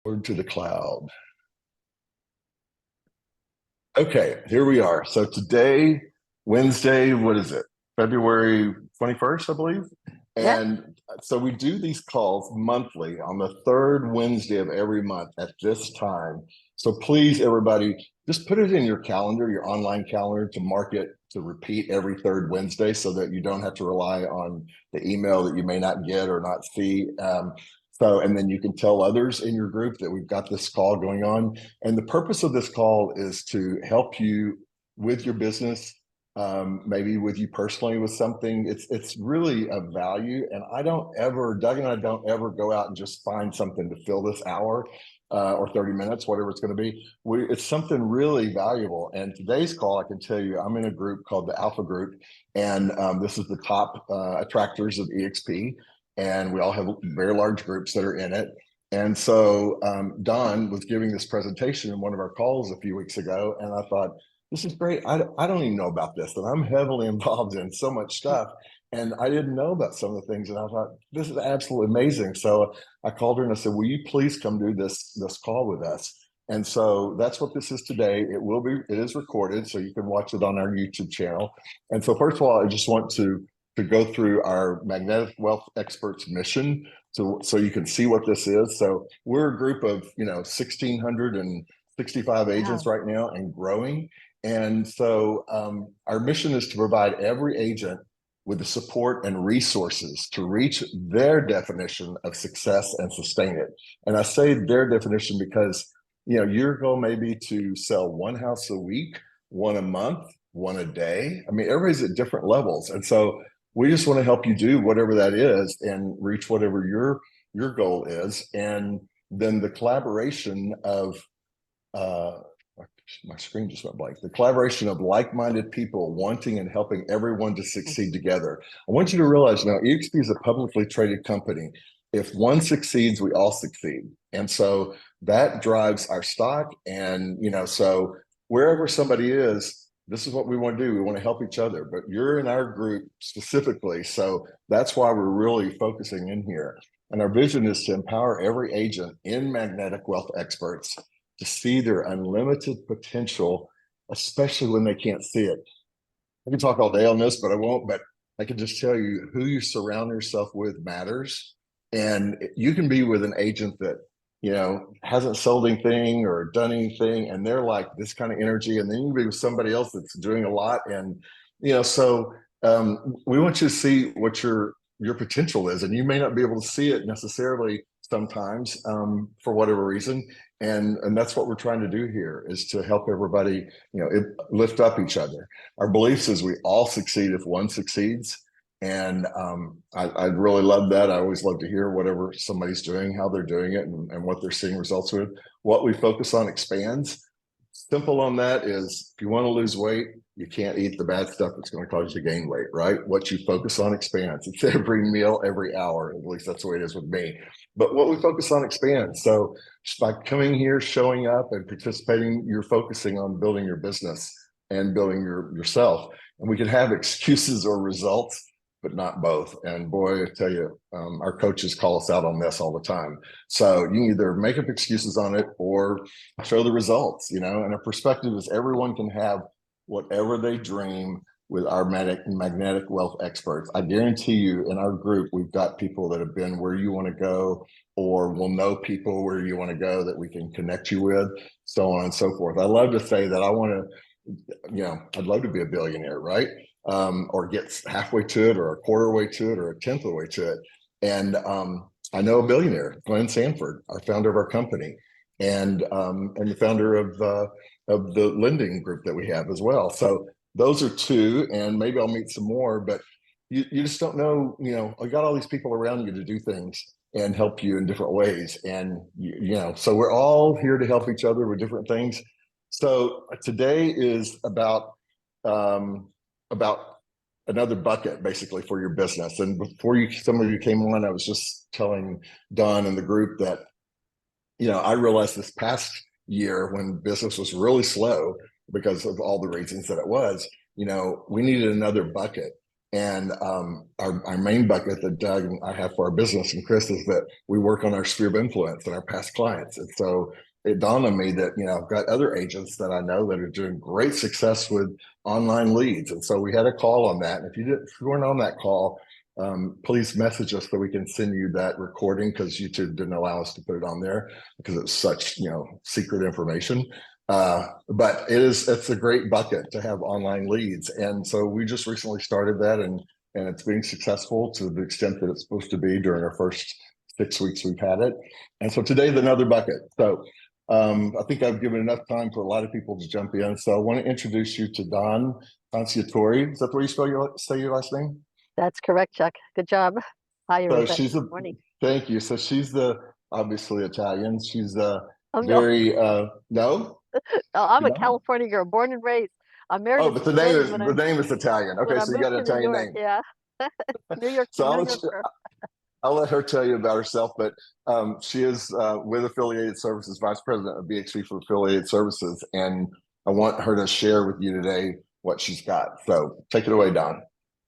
Word to the cloud. Okay, here we are. So today, Wednesday, what is it? February 21st, I believe. Yeah. And so we do these calls monthly on the third Wednesday of every month at this time. So please, everybody, just put it in your calendar, your online calendar, to mark it to repeat every third Wednesday so that you don't have to rely on the email that you may not get or not see. And then you can tell others in your group that we've got this call going on. And the purpose of this call is to help you with your business, maybe with you personally with something. It's really of value. And Doug and I don't ever go out and just find something to fill this hour or 30 minutes, whatever it's going to be. It's something really valuable. And today's call, I can tell you, I'm in a group called the Alpha Group, and this is the top attractors of EXP. And we all have very large groups that are in it. And so Don was giving this presentation in one of our calls a few weeks ago, and I thought, this is great. I don't even know about this, and I'm heavily involved in so much stuff. And I didn't know about some of the things, and I thought, this is absolutely amazing. So I called her and I said, will you please come do this call with us? And so that's what this is today. It is recorded, so you can watch it on our YouTube channel. And so first of all, I just want to go through our Magnetic Wealth Experts mission so you can see what this is. So we're a group of 1,665 agents Wow. right now and growing. And so our mission is to provide every agent with the support and resources to reach their definition of success and sustain it. And I say their definition because your goal may be to sell one house a week, one a month, one a day. I mean, everybody's at different levels. And so we just want to help you do whatever that is and reach whatever your goal is. And then the collaboration of uh, my screen just went blank. The collaboration of like-minded people wanting and helping everyone to succeed together. I want you to realize now, EXP is a publicly traded company. If one succeeds, we all succeed. And so that drives our stock. And, so wherever somebody is, this is what we want to do. We want to help each other, but you're in our group specifically. So that's why we're really focusing in here. And our vision is to empower every agent in Magnetic Wealth Experts to see their unlimited potential, especially when they can't see it. I can talk all day on this, but I won't. But I can just tell you, who you surround yourself with matters. And you can be with an agent that, hasn't sold anything or done anything, and they're like this kind of energy. And then you can be with somebody else that's doing a lot. And, so we want you to see what your potential is. And you may not be able to see it necessarily sometimes for whatever reason. And that's what we're trying to do here, is to help everybody, lift up each other. Our beliefs is we all succeed if one succeeds. And I really love that. I always love to hear whatever somebody's doing, how they're doing it, and what they're seeing results with. What we focus on expands. Simple on that is, if you want to lose weight, you can't eat the bad stuff that's going to cause you to gain weight, right? What you focus on expands. It's every meal, every hour. At least that's the way it is with me. But what we focus on expands. So just by coming here, showing up and participating, you're focusing on building your business and building yourself. And we can have excuses or results, but not both. And boy, I tell you, our coaches call us out on this all the time. So you can either make up excuses on it or show the results, and our perspective is everyone can have whatever they dream with our magnetic wealth experts. I guarantee you, in our group, we've got people that have been where you want to go, or will know people where you want to go that we can connect you with, so on and so forth. I love to say that I'd love to be a billionaire, right? Or get halfway to it, or a quarter way to it, or a tenth of the way to it. And I know a billionaire, Glenn Sanford, our founder of our company, and the founder of the lending group that we have as well. So those are two, and maybe I'll meet some more. But you just don't know. I got all these people around you to do things and help you in different ways, and so we're all here to help each other with different things. So today is about another bucket basically for your business. And before some of you came on, I was just telling Don and the group that, I realized this past year when business was really slow because of all the reasons that it was, we needed another bucket. And our main bucket that Doug and I have for our business and Chris is that we work on our sphere of influence and our past clients. And so it dawned on me that, I've got other agents that I know that are doing great success with online leads. And so we had a call on that. And if you weren't on that call, please message us so we can send you that recording, because YouTube didn't allow us to put it on there because it's such, secret information. But it's a great bucket to have online leads. And so we just recently started that, and it's being successful to the extent that it's supposed to be during our first 6 weeks we've had it. And so today's another bucket. So I think I've given enough time for a lot of people to jump in. So I want to introduce you to Don Conciatori. Is that the way you say your last name? That's correct, Chuck. Good job. Hi, So everybody. she's a, Good morning. thank you. So she's obviously Italian. She's Oh, no. very, no? Oh, I'm a You're not? California girl, born and raised. I married Oh, a but the name Sicilian is when the name is Italian. I Okay, so you moved got an to New Italian York. name. Yeah. So New Yorker. I'll let her tell you about herself. But she is with Affiliated Services, Vice President of BXP for Affiliated Services, and I want her to share with you today what she's got. So take it away, Don.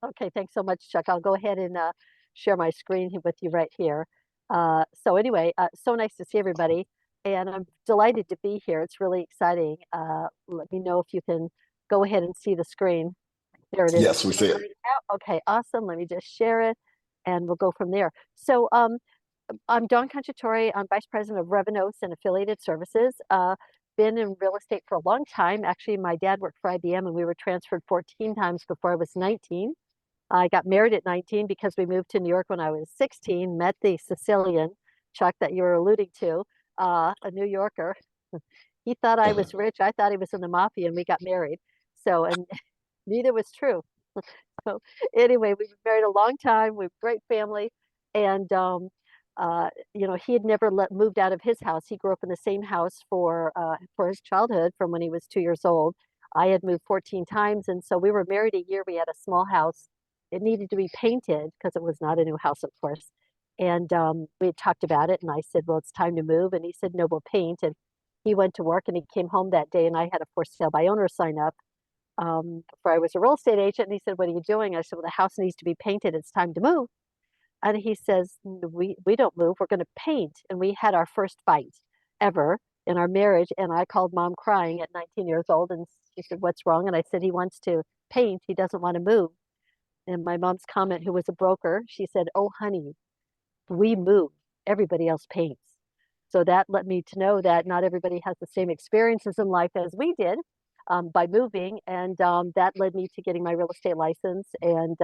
Okay, thanks so much, Chuck. I'll go ahead and share my screen with you right here. So anyway, so nice to see everybody, and I'm delighted to be here. It's really exciting. Let me know if you can go ahead and see the screen. There it is. Yes, we see it. Okay, awesome. Let me just share it, and we'll go from there. So I'm Dawn Conciatori. I'm Vice President of Revenos and Affiliated Services. Been in real estate for a long time. Actually, my dad worked for IBM, and we were transferred 14 times before I was 19. I got married at 19 because we moved to New York when I was 16, met the Sicilian, Chuck, that you were alluding to, a New Yorker. He thought I was rich. I thought he was in the mafia, and we got married. So, and neither was true. So anyway, we've been married a long time. We've great family. And, he had never moved out of his house. He grew up in the same house for his childhood from when he was 2 years old. I had moved 14 times. And so we were married a year. We had a small house. It needed to be painted because it was not a new house, of course. And we had talked about it. And I said, well, it's time to move. And he said, no, we'll paint. And he went to work and he came home that day and I had a for sale by owner sign up. For I was a real estate agent. And he said, what are you doing? I said, well, the house needs to be painted. It's time to move. And he says, we don't move. We're going to paint. And we had our first fight ever in our marriage. And I called mom crying at 19 years old. And she said, what's wrong? And I said, he wants to paint. He doesn't want to move. And my mom's comment, who was a broker, she said, oh, honey, we move. Everybody else paints. So that led me to know that not everybody has the same experiences in life as we did by moving. And that led me to getting my real estate license and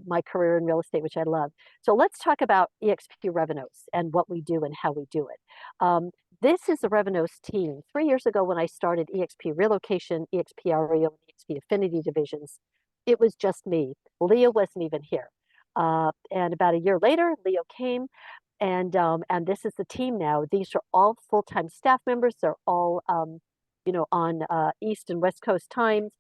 my career in real estate, which I love. So let's talk about eXp Revenos and what we do and how we do it. This is the Revenos team. 3 years ago, when I started eXp Relocation, eXp REO, and eXp Affinity divisions, it was just me. Leo wasn't even here. And about a year later, Leo came, and this is the team now. These are all full-time staff members. They're all on East and West Coast times.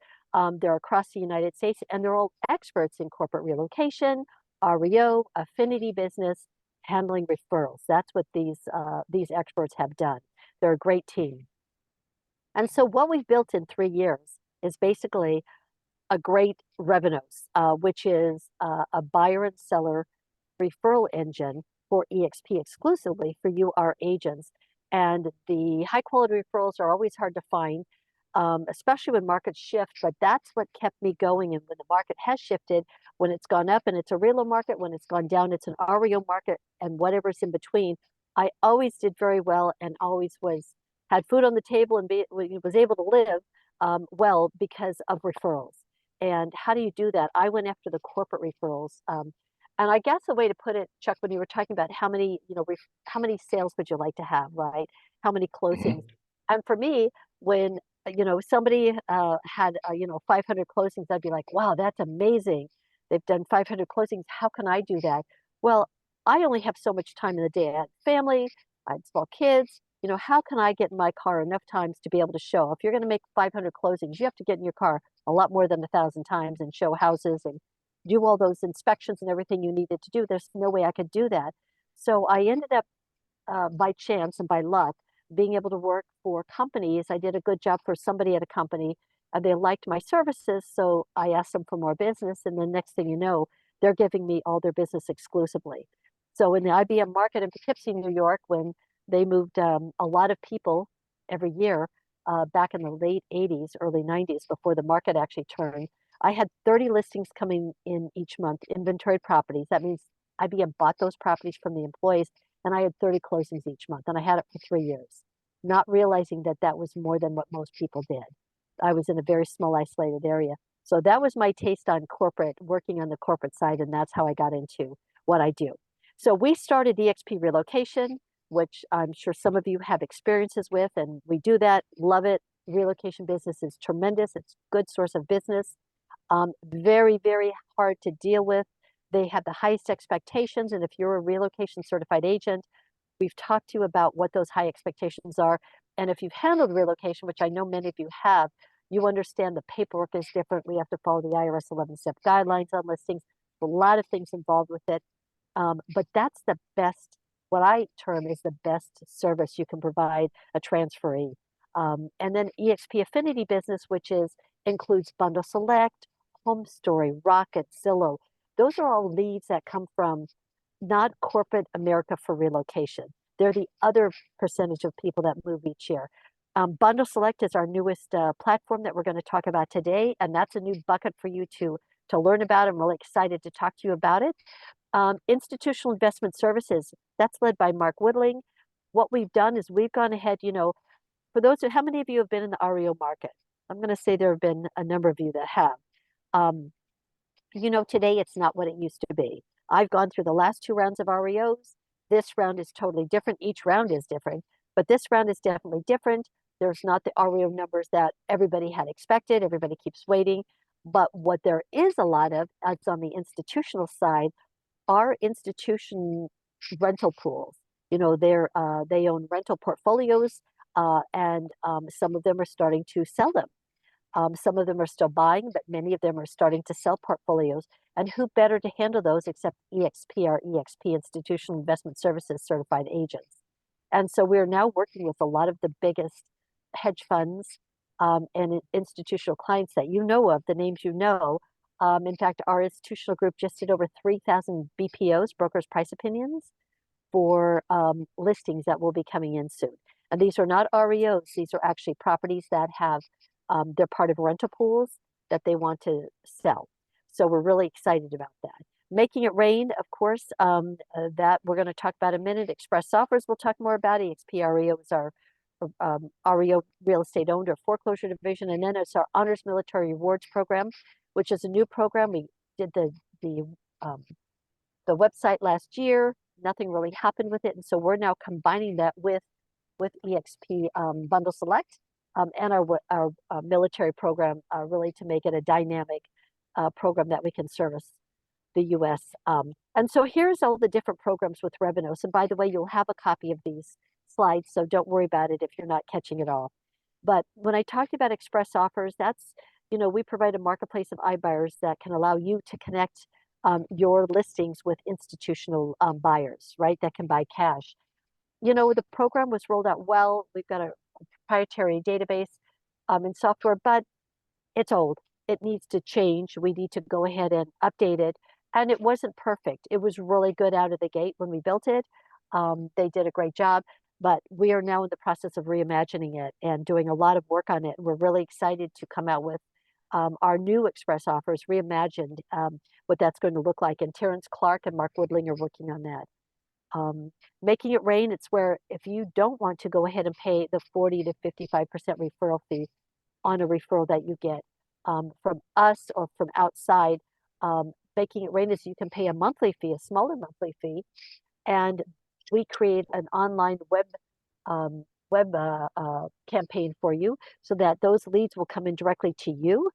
They're across the United States, and they're all experts in corporate relocation, REO, affinity business, handling referrals. That's what these experts have done. They're a great team. And so what we've built in 3 years is basically a great Revenos, which is a buyer and seller referral engine for eXp exclusively for you, our agents. And the high quality referrals are always hard to find, especially when markets shift. But that's what kept me going. And when the market has shifted, when it's gone up and it's a real market, when it's gone down, it's an REO market, and whatever's in between, I always did very well and always had food on the table and was able to live well because of referrals. And how do you do that? I went after the corporate referrals. And I guess a way to put it, Chuck, when you were talking about how many sales would you like to have, right? How many closings? And for me, when somebody had 500 closings, I'd be like, wow, that's amazing. They've done 500 closings. How can I do that? Well, I only have so much time in the day. I had family, I had small kids. How can I get in my car enough times to be able to show? If you're going to make 500 closings, you have to get in your car a lot more than 1,000 times and show houses and do all those inspections and everything you needed to do. There's no way I could do that. So I ended up, by chance and by luck, being able to work for companies. I did a good job for somebody at a company, and they liked my services. So I asked them for more business. And the next thing you know, they're giving me all their business exclusively. So in the IBM market in Poughkeepsie, New York, when they moved a lot of people every year back in the late 80s, early 90s, before the market actually turned, I had 30 listings coming in each month, inventoried properties. That means IBM bought those properties from the employees, and I had 30 closings each month, and I had it for 3 years, not realizing that that was more than what most people did. I was in a very small, isolated area. So that was my taste on corporate, working on the corporate side, and that's how I got into what I do. So we started EXP Relocation, which I'm sure some of you have experiences with, and we do that, love it. Relocation business is tremendous. It's a good source of business. Very, very hard to deal with. They have the highest expectations, and if you're a relocation certified agent, we've talked to you about what those high expectations are. And if you've handled relocation, which I know many of you have, you understand the paperwork is different. We have to follow the IRS 11-step guidelines on listings, a lot of things involved with it. But that's the best, what I term is the best service you can provide a transferee. And then EXP Affinity Business, which includes Bundle Select, Home Story, Rocket, Zillow. Those are all leads that come from not corporate America for relocation. They're the other percentage of people that move each year. Bundle Select is our newest platform that we're going to talk about today, and that's a new bucket for you to learn about. I'm really excited to talk to you about it. Institutional Investment Services, that's led by Mark Woodling. What we've done is we've gone ahead, for those how many of you have been in the REO market? I'm going to say there have been a number of you that have. Today it's not what it used to be. I've gone through the last 2 rounds of REOs. This round is totally different. Each round is different, but this round is definitely different. There's not the REO numbers that everybody had expected. Everybody keeps waiting. But what there is a lot of, as on the institutional side, are institution rental pools. They own rental portfolios, and some of them are starting to sell them. Some of them are still buying, but many of them are starting to sell portfolios. And who better to handle those except EXP, our EXP Institutional Investment Services certified agents. And so we're now working with a lot of the biggest hedge funds and institutional clients that you know of, the names you know. In fact, our institutional group just did over 3,000 BPOs, brokers' price opinions, for listings that will be coming in soon. And these are not REOs. These are actually properties that have, they're part of rental pools that they want to sell. So we're really excited about that. Making it rain, of course, that we're going to talk about in a minute. Express offers, we'll talk more about. EXP REO is our REO real estate owned or foreclosure division. And then it's our Honors Military Rewards program, which is a new program. We did the website last year. Nothing really happened with it. And so we're now combining that with EXP Bundle Select and our military program, really to make it a dynamic program that we can service the U.S. And so here's all the different programs with Revenos. And by the way, you'll have a copy of these slides, so don't worry about it if you're not catching it all. But when I talked about express offers, that's, we provide a marketplace of iBuyers that can allow you to connect your listings with institutional buyers, right, that can buy cash. The program was rolled out well. We've got a proprietary database and software, but it's old. It needs to change. We need to go ahead and update it. And it wasn't perfect. It was really good out of the gate when we built it. They did a great job, but we are now in the process of reimagining it and doing a lot of work on it. We're really excited to come out with our new express offers, reimagined, what that's going to look like. And Terrence Clark and Mark Woodling are working on that. Making it rain, it's where if you don't want to go ahead and pay the 40 to 55% referral fee on a referral that you get from us or from outside, making it rain is you can pay a monthly fee, a smaller monthly fee, and we create an online web campaign for you so that those leads will come in directly to you,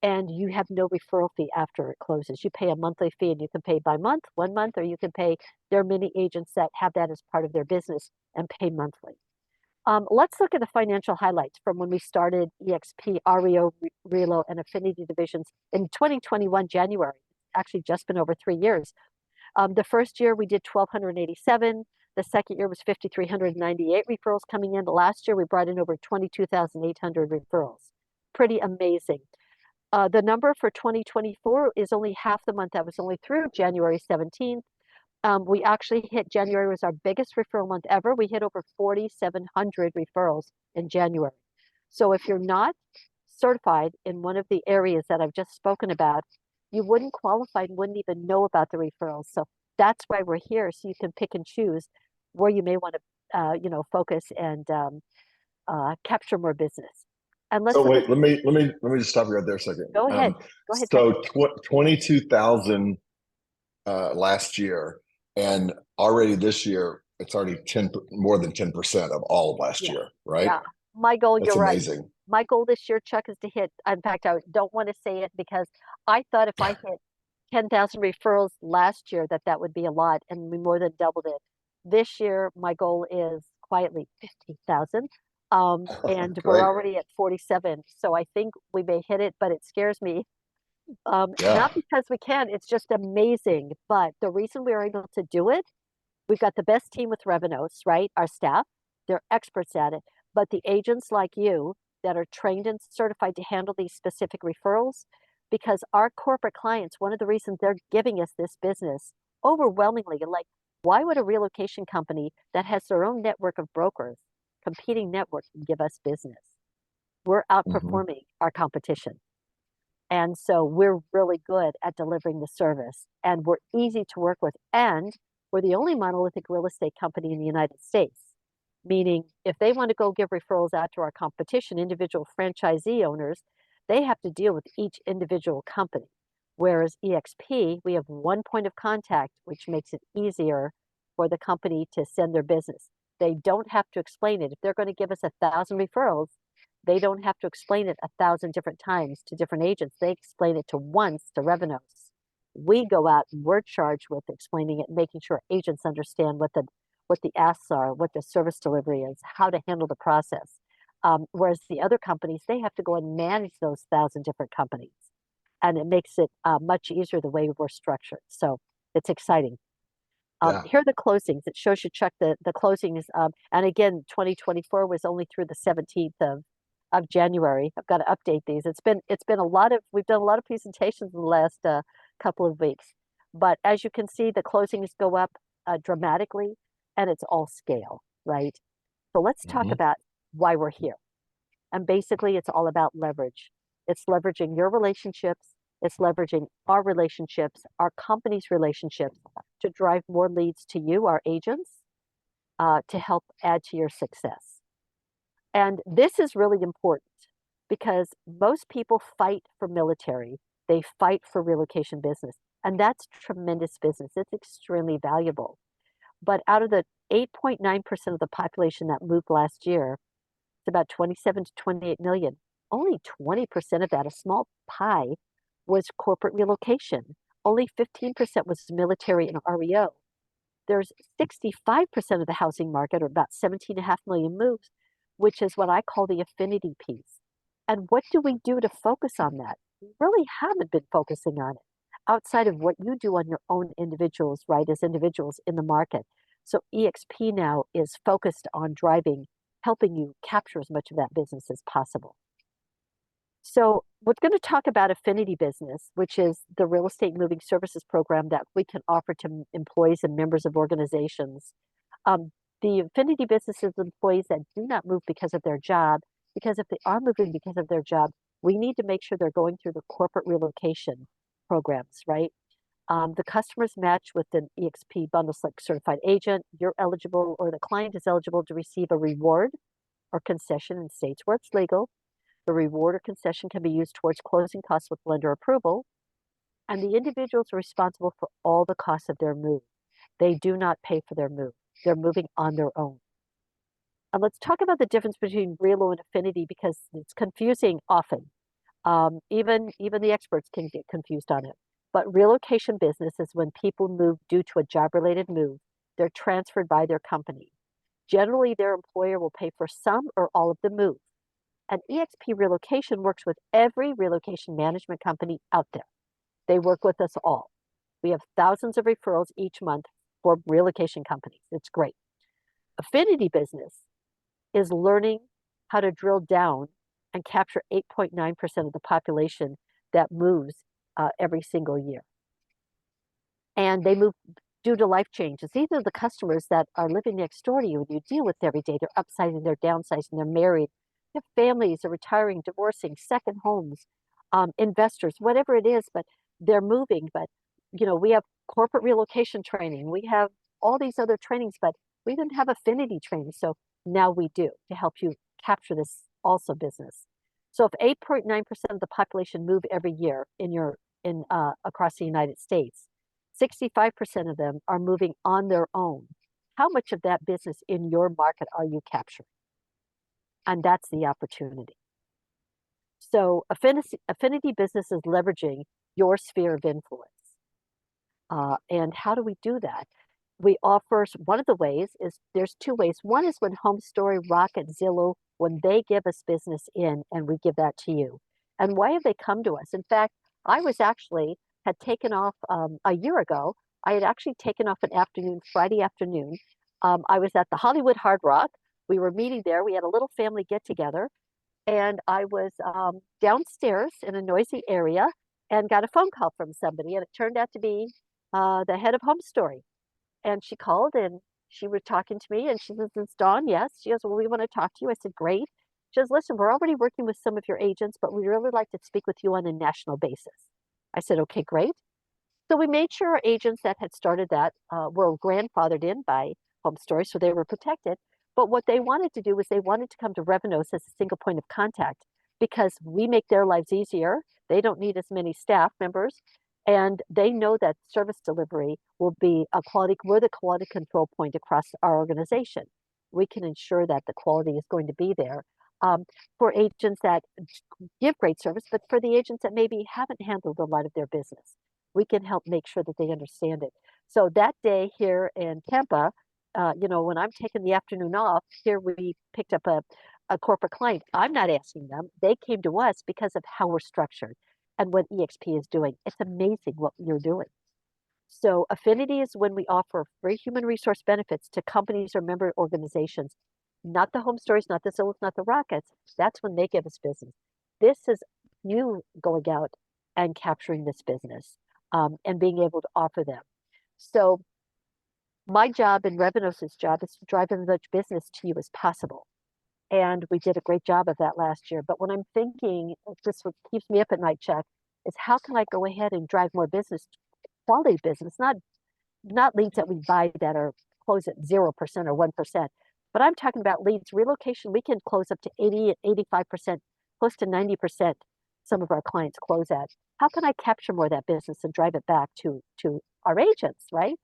and you have no referral fee after it closes. You pay a monthly fee, and you can pay by month, 1 month, or you can pay. There are many agents that have that as part of their business and pay monthly. Let's look at the financial highlights from when we started EXP, REO, Relo, and Affinity divisions in 2021, January. Actually just been over 3 years. The first year we did 1,287. The second year was 5,398 referrals coming in. The last year we brought in over 22,800 referrals. pretty amazing. The number for 2024 is only half the month. That was only through January 17th. We actually hit January was our biggest referral month ever. We hit over 4,700 referrals in January. So if you're not certified in one of the areas that I've just spoken about, you wouldn't qualify and wouldn't even know about the referrals. So that's why we're here, so you can pick and choose where you may want to, focus and capture more business. And let's So look at, wait, let me just stop you right there a second. go ahead, Frank. So 22,000 last year, and already this year it's already more than 10% of all of last Yeah, year, right? yeah. My goal, That's you're right. amazing. My goal this year, Chuck, is to hit, in fact, I don't want to say it because I thought if I hit 10,000 referrals last year, that would be a lot, and we more than doubled it. This year, my goal is quietly 50,000. And we're Great. already at 47. So I think we may hit it, but it scares me. Yeah. Not because we can, it's just amazing. But the reason we are able to do it, we've got the best team with Revenos, right? Our staff, they're experts at it. But the agents like you that are trained and certified to handle these specific referrals, because our corporate clients, one of the reasons they're giving us this business overwhelmingly, like, why would a relocation company that has their own network of brokers, competing networks, give us business? We're Hmm. outperforming our competition. And so we're really good at delivering the service and we're easy to work with. And we're the only monolithic real estate company in the United States, meaning if they want to go give referrals out to our competition, individual franchisee owners, they have to deal with each individual company. Whereas EXP, we have one point of contact, which makes it easier for the company to send their business. They don't have to explain it. If they're going to give us 1,000 referrals, they don't have to explain it 1,000 different times to different agents. They explain it to once to Revenos. We go out and we're charged with explaining it, making sure agents understand what the asks are, what the service delivery is, how to handle the process. Whereas the other companies, they have to go and manage those 1,000 different companies, and it makes it much easier the way we're structured. So it's exciting. Yeah. Here are the closings. It shows you, Chuck, the closings. And again, 2024 was only through the 17th of January. I've got to update these. It's been a lot of, we've done a lot of presentations in the last couple of weeks. But as you can see, the closings go up dramatically, and it's all scale, right? So let's talk Hmm. about why we're here. And basically, it's all about leverage. It's leveraging your relationships. It's leveraging our relationships, our company's relationships to drive more leads to you, our agents, to help add to your success. And this is really important because most people fight for military, they fight for relocation business. And that's tremendous business. It's extremely valuable. But out of the 8.9% of the population that moved last year, it's about 27 to 28 million. Only 20% of that, a small pie, was corporate relocation. Only 15% was military and REO. There's 65% of the housing market, or about 17.5 million moves, which is what I call the affinity piece. And what do we do to focus on that? We really haven't been focusing on it outside of what you do on your own individuals, right, as individuals in the market. So EXP now is focused on driving, helping you capture as much of that business as possible. So we're going to talk about affinity business, which is the real estate moving services program that we can offer to employees and members of organizations. Um, the affinity business is employees that do not move because of their job, because if they are moving because of their job, we need to make sure they're going through the corporate relocation programs, right? The customers match with an EXP bundle select certified agent. You're eligible, or the client is eligible to receive a reward or concession in states where it's legal. The reward or concession can be used towards closing costs with lender approval, and the individuals are responsible for all the costs of their move. They do not pay for their move. They're moving on their own. And let's talk about the difference between relo and affinity because it's confusing often. Even the experts can get confused on it. But relocation business is when people move due to a job-related move. They're transferred by their company. Generally, their employer will pay for some or all of the move. And EXP Relocation works with every relocation management company out there. They work with us all. We have thousands of referrals each month for relocation companies. It's great. Affinity business is learning how to drill down and capture 8.9% of the population that moves every single year. And they move due to life changes. These are the customers that are living next door to you and you deal with every day. They're upsizing, they're downsizing, they're married, they have families, they're retiring, divorcing, second homes, investors, whatever it is, but they're moving. But, we have corporate relocation training. We have all these other trainings, but we didn't have affinity training. So now we do to help you capture this also business. So if 8.9% of the population move every year in across the United States, 65% of them are moving on their own. How much of that business in your market are you capturing? And that's the opportunity. So affinity business is leveraging your sphere of influence. And how do we do that? We offer, one of the ways is, there's two ways. One is when Home Story, Rocket, Zillow, when they give us business in and we give that to you. And why have they come to us? In fact, I had taken off a year ago. I had actually taken off an afternoon, Friday afternoon. I was at the Hollywood Hard Rock. We were meeting there. We had a little family get together. And I was downstairs in a noisy area and got a phone call from somebody. And it turned out to be the head of Home Story. And she called and she was talking to me and she says, "It's Dawn." Yes. She goes, "Well, we want to talk to you." I said, "Great." She goes, "Listen, we're already working with some of your agents, but we'd really like to speak with you on a national basis." I said, "Okay, great." So we made sure our agents that had started that were grandfathered in by Home Story, so they were protected. But what they wanted to do was they wanted to come to Revenos as a single point of contact because we make their lives easier. They don't need as many staff members. And they know that service delivery will be we're the quality control point across our organization. We can ensure that the quality is going to be there for agents that give great service, but for the agents that maybe haven't handled a lot of their business, we can help make sure that they understand it. So that day here in Tampa, when I'm taking the afternoon off, here we picked up a corporate client. I'm not asking them. They came to us because of how we're structured and what EXP is doing. It's amazing what you're doing. So affinity is when we offer free human resource benefits to companies or member organizations, not the Home Stories, not the Zillows, not the Rockets. That's when they give us business. This is you going out and capturing this business and being able to offer them. So my job and Revenos' job is to drive as much business to you as possible. And we did a great job of that last year. But when I'm thinking, just what keeps me up at night, Chuck, is how can I go ahead and drive more business, quality business, not leads that we buy that are close at 0% or 1%. But I'm talking about leads relocation. We can close up to 80, 85%, close to 90%. Some of our clients close at. How can I capture more of that business and drive it back to our agents, right?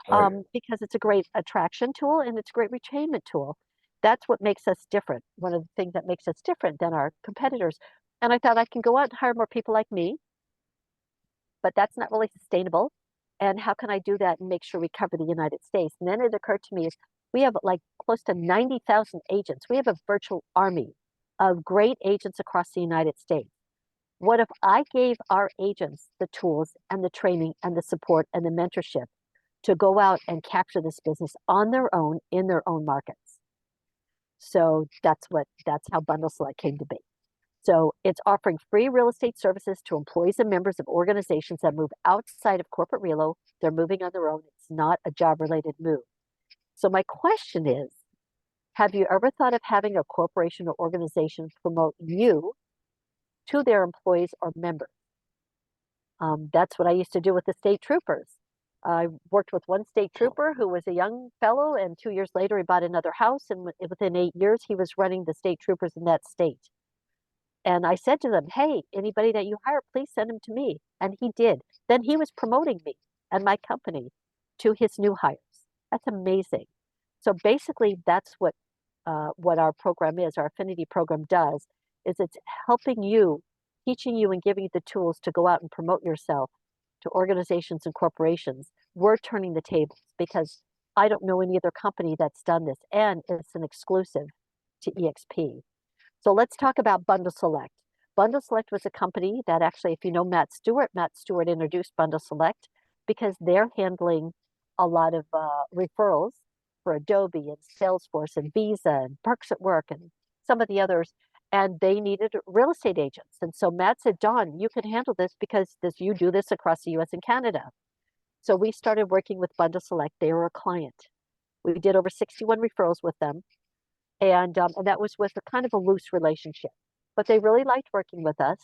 Right. Because it's a great attraction tool and it's a great retainment tool. That's what makes us different. One of the things that makes us different than our competitors. And I thought I can go out and hire more people like me, but that's not really sustainable. And how can I do that and make sure we cover the United States? And then it occurred to me is we have like close to 90,000 agents. We have a virtual army of great agents across the United States. What if I gave our agents the tools and the training and the support and the mentorship to go out and capture this business on their own in their own markets? So that's how Bundle Select came to be. So it's offering free real estate services to employees and members of organizations that move outside of corporate relo. They're moving on their own. It's not a job-related move. So my question is, have you ever thought of having a corporation or organization promote you to their employees or members? That's what I used to do with the state troopers. I worked with one state trooper who was a young fellow, and 2 years later, he bought another house, and within 8 years, he was running the state troopers in that state. And I said to them, "Hey, anybody that you hire, please send him to me." And he did. Then he was promoting me and my company to his new hires. That's amazing. So basically, that's what our program is. Our affinity program does is it's helping you, teaching you, and giving you the tools to go out and promote yourself to organizations and corporations. We're turning the tables because I don't know any other company that's done this, and it's an exclusive to EXP. So let's talk about Bundle Select. Bundle Select was a company that actually, if you know Matt Stewart introduced Bundle Select because they're handling a lot of referrals for Adobe and Salesforce and Visa and Perks at Work and some of the others. and they needed real estate agents. And so Matt said, Dawn, you can handle this because you do this across the US and Canada. So we started working with Bundle Select. They were a client. We did over 61 referrals with them. And that was with a kind of a loose relationship. But they really liked working with us.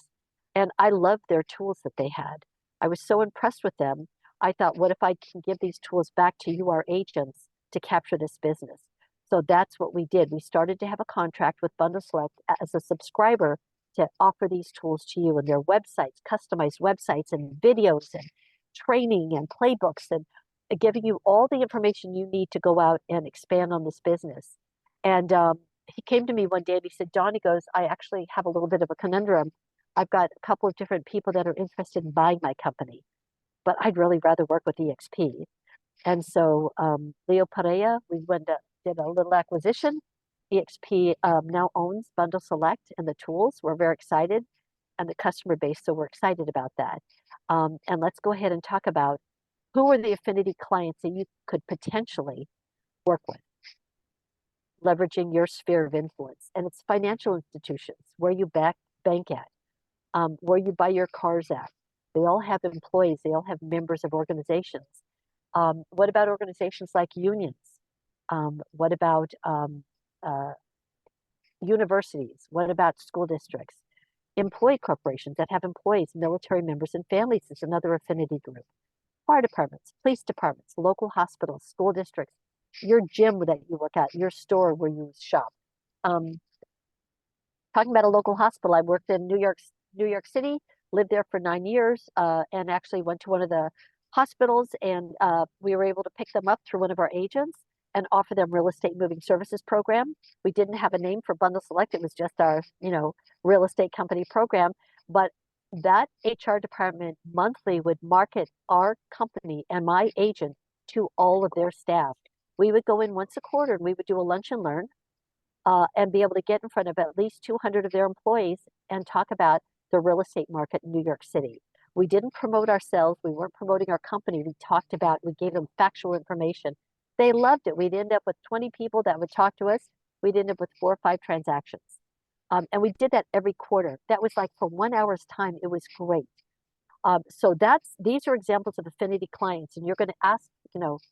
And I loved their tools that they had. I was so impressed with them. I thought, what if I can give these tools back to you, our agents, to capture this business? So that's what we did. We started to have a contract with Bundle Select as a subscriber to offer these tools to you and their websites, customized websites and videos and training and playbooks and giving you all the information you need to go out and expand on this business. And he came to me one day and he said, Dawn, he goes, I actually have a little bit of a conundrum. I've got a couple of different people that are interested in buying my company, but I'd really rather work with EXP. And so Leo Perea, we went to, did a little acquisition. EXP now owns Bundle Select and the tools. We're very excited, and the customer base, so we're excited about that. And let's go ahead and talk about who are the affinity clients that you could potentially work with, leveraging your sphere of influence. And it's financial institutions, where you bank at, where you buy your cars at. They all have employees. They all have members of organizations. What about organizations like unions? What about universities? What about school districts? Employee corporations that have employees, military members, and families is another affinity group. Fire departments, police departments, local hospitals, school districts, your gym that you work at, your store where you shop. Talking about a local hospital, I worked in New York City, lived there for 9 years, and actually went to one of the hospitals, and we were able to pick them up through one of our agents and offer them real estate moving services program. We didn't have a name for Bundle Select. It was just our, real estate company program. But that HR department monthly would market our company and my agent to all of their staff. We would go in once a quarter and we would do a lunch and learn and be able to get in front of at least 200 of their employees and talk about the real estate market in New York City. We didn't promote ourselves. We weren't promoting our company. We gave them factual information. They loved it. We'd end up with 20 people that would talk to us. We'd end up with 4 or 5 transactions. And we did that every quarter. That was like for 1 hour's time. It was great. So these are examples of affinity clients. And you're going to ask,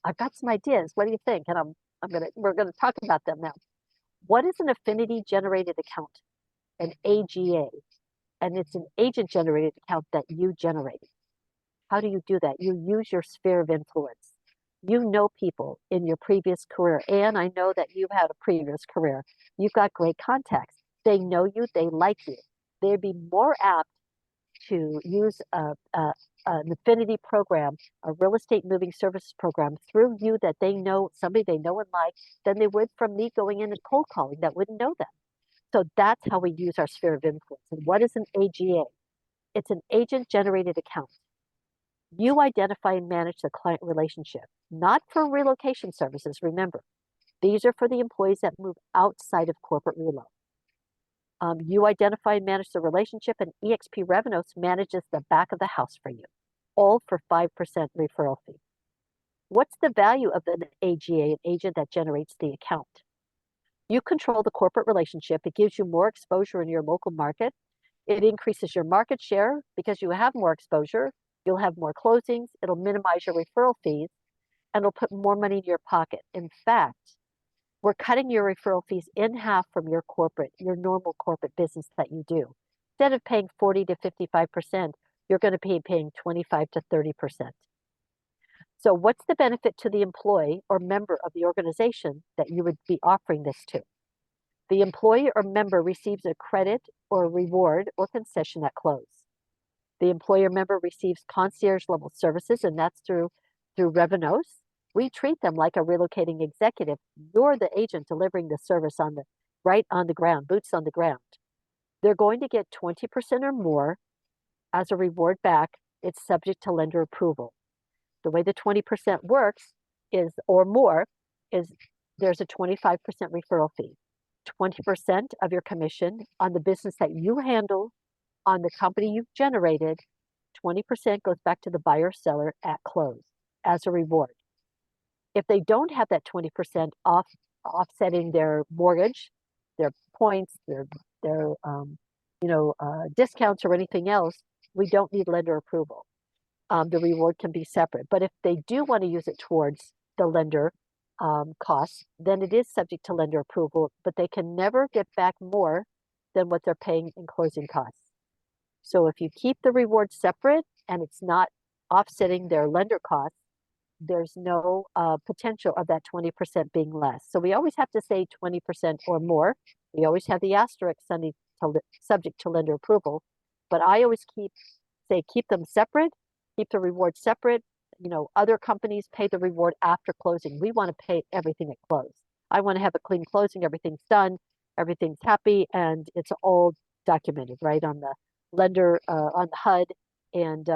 I've got some ideas. What do you think? And we're going to talk about them now. What is an affinity generated account? An AGA. And it's an agent generated account that you generate. How do you do that? You use your sphere of influence. You know people in your previous career, and I know that you've had a previous career. You've got great contacts. They know you, they like you. They'd be more apt to use an affinity program, a real estate moving services program through you that they know, somebody they know and like, than they would from me going in and cold calling that wouldn't know them. So that's how we use our sphere of influence. And what is an AGA? It's an agent generated account. You identify and manage the client relationship, not for relocation services. Remember, these are for the employees that move outside of corporate relo. You identify and manage the relationship, and EXP Revenos manages the back of the house for you, all for 5% referral fee. What's the value of an AGA, an agent that generates the account? You control the corporate relationship. It gives you more exposure in your local market. It increases your market share because you have more exposure. You'll have more closings. It'll minimize your referral fees, and it'll put more money in your pocket. In fact, we're cutting your referral fees in half from your normal corporate business that you do. Instead of paying 40 to 55%, you're going to be paying 25 to 30%. So what's the benefit to the employee or member of the organization that you would be offering this to? The employee or member receives a credit or reward or concession at close. The employer member receives concierge level services, and that's through Revenos. We treat them like a relocating executive. You're the agent delivering the service right on the ground, boots on the ground. They're going to get 20% or more as a reward back. It's subject to lender approval. The way the 20% works is, or more, is there's a 25% referral fee, 20% of your commission on the business that you handle, on the company you've generated. 20% goes back to the buyer seller at close as a reward. If they don't have that 20% offsetting their mortgage, their points, their their discounts or anything else, we don't need lender approval. The reward can be separate. But if they do want to use it towards the lender costs, then it is subject to lender approval, but they can never get back more than what they're paying in closing costs. So if you keep the reward separate and it's not offsetting their lender costs, there's no potential of that 20% being less. So we always have to say 20% or more. We always have the asterisk subject to lender approval, but I always keep them separate, keep the reward separate. Other companies pay the reward after closing. We want to pay everything at close. I want to have a clean closing. Everything's done, everything's happy, and it's all documented, right, on the lender, on the HUD, and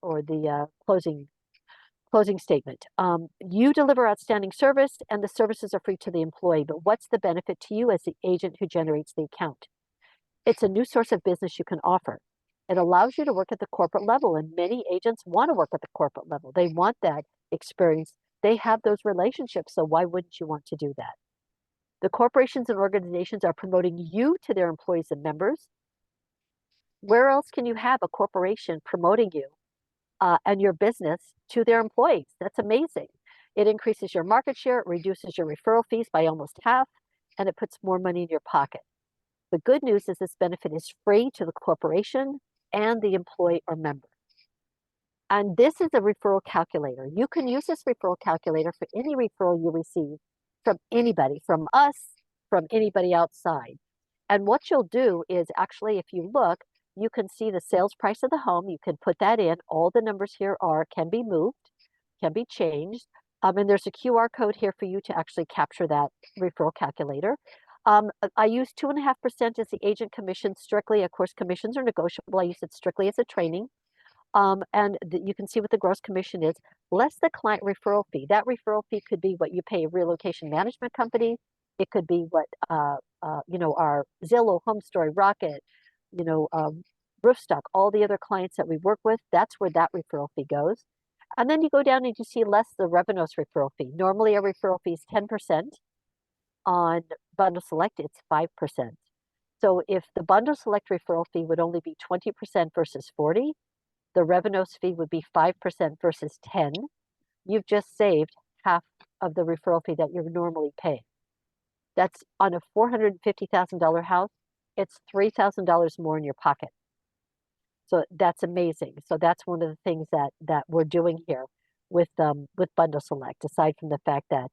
or the closing statement. You deliver outstanding service, and the services are free to the employee. But what's the benefit to you as the agent who generates the account? It's a new source of business you can offer. It allows you to work at the corporate level, and many agents want to work at the corporate level. They want that experience. They have those relationships, so why wouldn't you want to do that? The corporations and organizations are promoting you to their employees and members. Where else can you have a corporation promoting you and your business to their employees? That's amazing. It increases your market share, it reduces your referral fees by almost half, and it puts more money in your pocket. The good news is this benefit is free to the corporation and the employee or member. And this is a referral calculator. You can use this referral calculator for any referral you receive from anybody, from us, from anybody outside. And what you'll do is actually, if you look, you can see the sales price of the home. You can put that in. All the numbers here can be moved, can be changed. And there's a QR code here for you to actually capture that referral calculator. I use 2.5% as the agent commission strictly. Of course, commissions are negotiable. I use it strictly as a training. You can see what the gross commission is, less the client referral fee. That referral fee could be what you pay a relocation management company. It could be what, our Zillow, Home Story, Rocket, Roofstock, all the other clients that we work with. That's where that referral fee goes. And then you go down and you see less the Revenos referral fee. Normally, a referral fee is 10%. On Bundle Select, it's 5%. So if the Bundle Select referral fee would only be 20% versus 40, the Revenos fee would be 5% versus 10. You've just saved half of the referral fee that you're normally paying. That's on a $450,000 house. It's $3,000 more in your pocket. So that's amazing. So that's one of the things that we're doing here with Bundle Select, aside from the fact that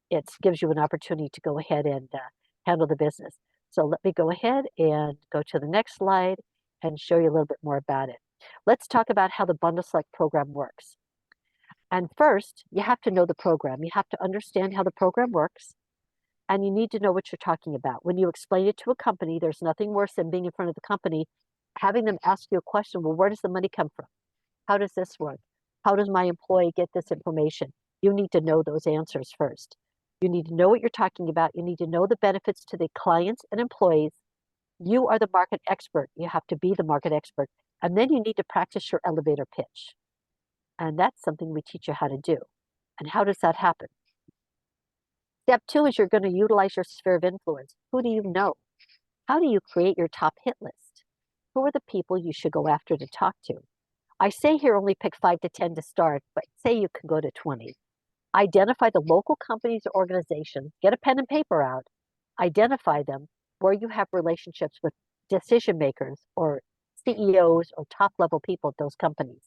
it gives you an opportunity to go ahead and handle the business. So let me go ahead and go to the next slide and show you a little bit more about it. Let's talk about how the Bundle Select program works. And first, you have to know the program. You have to understand how the program works, and you need to know what you're talking about. When you explain it to a company, there's nothing worse than being in front of the company, having them ask you a question. Well, where does the money come from? How does this work? How does my employee get this information? You need to know those answers first. You need to know what you're talking about. You need to know the benefits to the clients and employees. You are the market expert. You have to be the market expert. And then you need to practice your elevator pitch. And that's something we teach you how to do. And how does that happen? Step 2 is you're going to utilize your sphere of influence. Who do you know? How do you create your top hit list? Who are the people you should go after to talk to? I say here only pick 5 to 10 to start, but say you can go to 20. Identify the local companies or organizations, get a pen and paper out, identify them where you have relationships with decision makers or CEOs or top level people at those companies.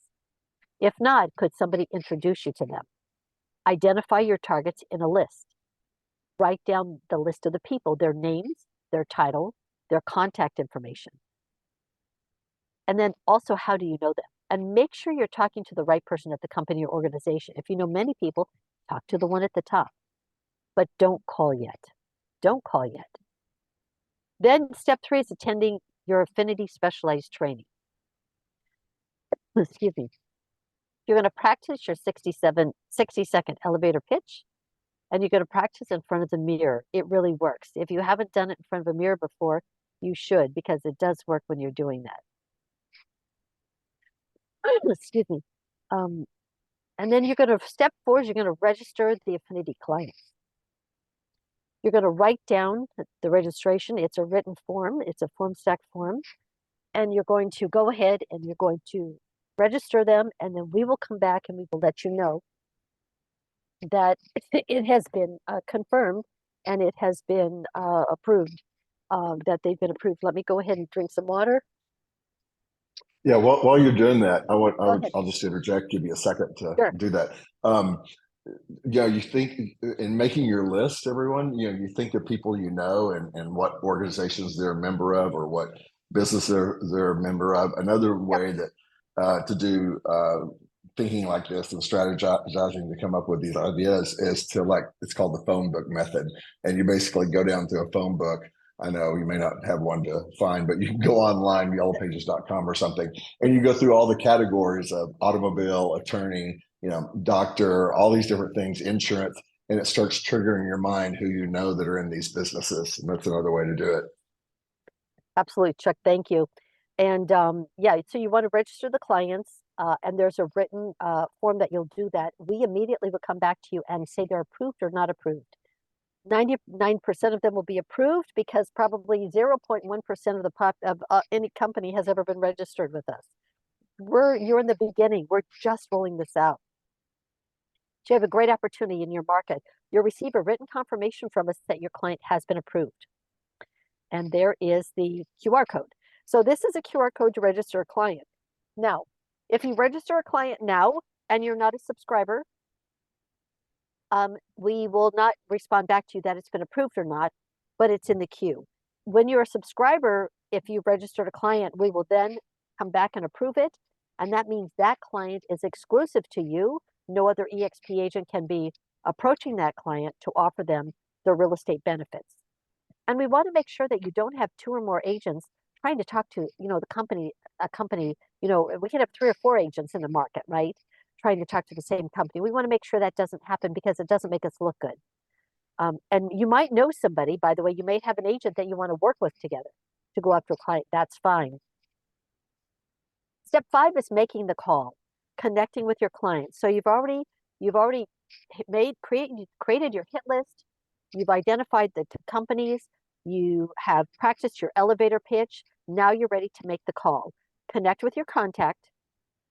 If not, could somebody introduce you to them? Identify your targets in a list. Write down the list of the people, their names, their title, their contact information. And then also, how do you know them? And make sure you're talking to the right person at the company or organization. If you know many people, talk to the one at the top. But don't call yet. Don't call yet. Then step 3 is attending your affinity specialized training. Excuse me. You're going to practice your 60-second elevator pitch, and you're going to practice in front of the mirror. It really works. If you haven't done it in front of a mirror before, you should, because it does work when you're doing that. Excuse me. And then step 4 is you're going to register the affinity clients. You're going to write down the registration. It's a written form. It's a form stack form. And you're going to go ahead and you're going to register them. And then we will come back and we will let you know that it has been confirmed and it has been approved, that they've been approved. Let me go ahead and drink some water. Yeah, while you're doing that, Go ahead. I'll just interject, give you a second to Sure. do that. You think in making your list, everyone, you think of people and what organizations they're a member of or what business they're a member of. Another Yep. way that to do thinking like this and strategizing to come up with these ideas is to it's called the phone book method. And you basically go down to a phone book. I know you may not have one to find, but you can go online, yellowpages.com or something, and you go through all the categories of automobile, attorney, doctor, all these different things, insurance, and it starts triggering your mind who that are in these businesses. And that's another way to do it. Absolutely, Chuck. Thank you. And yeah, so you want to register the clients, and there's a written form that you'll do that. We immediately will come back to you and say they're approved or not approved. 99% of them will be approved because probably 0.1% of any company has ever been registered with us. You're in the beginning. We're just rolling this out. So you have a great opportunity in your market. You'll receive a written confirmation from us that your client has been approved. And there is the QR code. So this is a QR code to register a client. Now, if you register a client now and you're not a subscriber, we will not respond back to you that it's been approved or not, but it's in the queue. When you're a subscriber, if you've registered a client, we will then come back and approve it. And that means that client is exclusive to you. No other EXP agent can be approaching that client to offer them the real estate benefits. And we want to make sure that you don't have two or more agents trying to talk to, a company, we can have 3 or 4 agents in the market, right? Trying to talk to the same company. We want to make sure that doesn't happen because it doesn't make us look good. And you might know somebody, by the way, you may have an agent that you want to work with together to go after a client. That's fine. Step 5 is making the call, connecting with your client. So you've already created your hit list. You've identified the companies. You have practiced your elevator pitch. Now you're ready to make the call. Connect with your contact,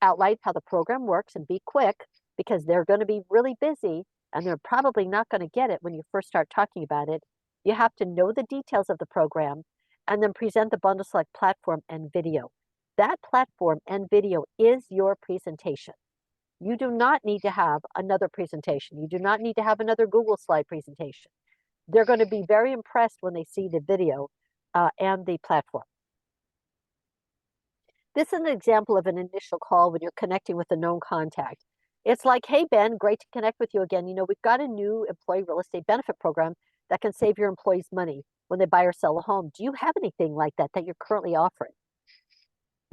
outline how the program works, and be quick because they're going to be really busy and they're probably not going to get it when you first start talking about it. You have to know the details of the program and then present the Bundle Select platform and video. That platform and video is your presentation. You do not need to have another presentation. You do not need to have another Google slide presentation. They're going to be very impressed when they see the video and the platform. This is an example of an initial call when you're connecting with a known contact. It's like, hey, Ben, great to connect with you again. We've got a new employee real estate benefit program that can save your employees money when they buy or sell a home. Do you have anything like that you're currently offering?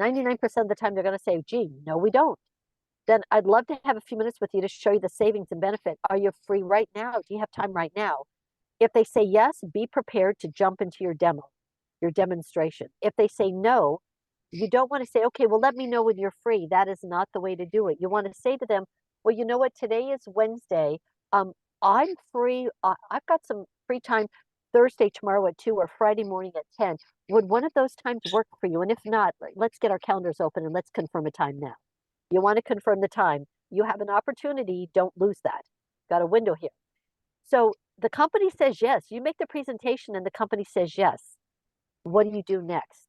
99% of the time, they're going to say, gee, no, we don't. Then I'd love to have a few minutes with you to show you the savings and benefit. Are you free right now? Do you have time right now? If they say yes, be prepared to jump into your demonstration. If they say no, you don't want to say, okay, well, let me know when you're free. That is not the way to do it. You want to say to them, well, you know what? Today is Wednesday. I'm free. I've got some free time Thursday, tomorrow at 2 or Friday morning at 10. Would one of those times work for you? And if not, let's get our calendars open and let's confirm a time now. You want to confirm the time. You have an opportunity. Don't lose that. Got a window here. So the company says yes. You make the presentation and the company says yes. What do you do next?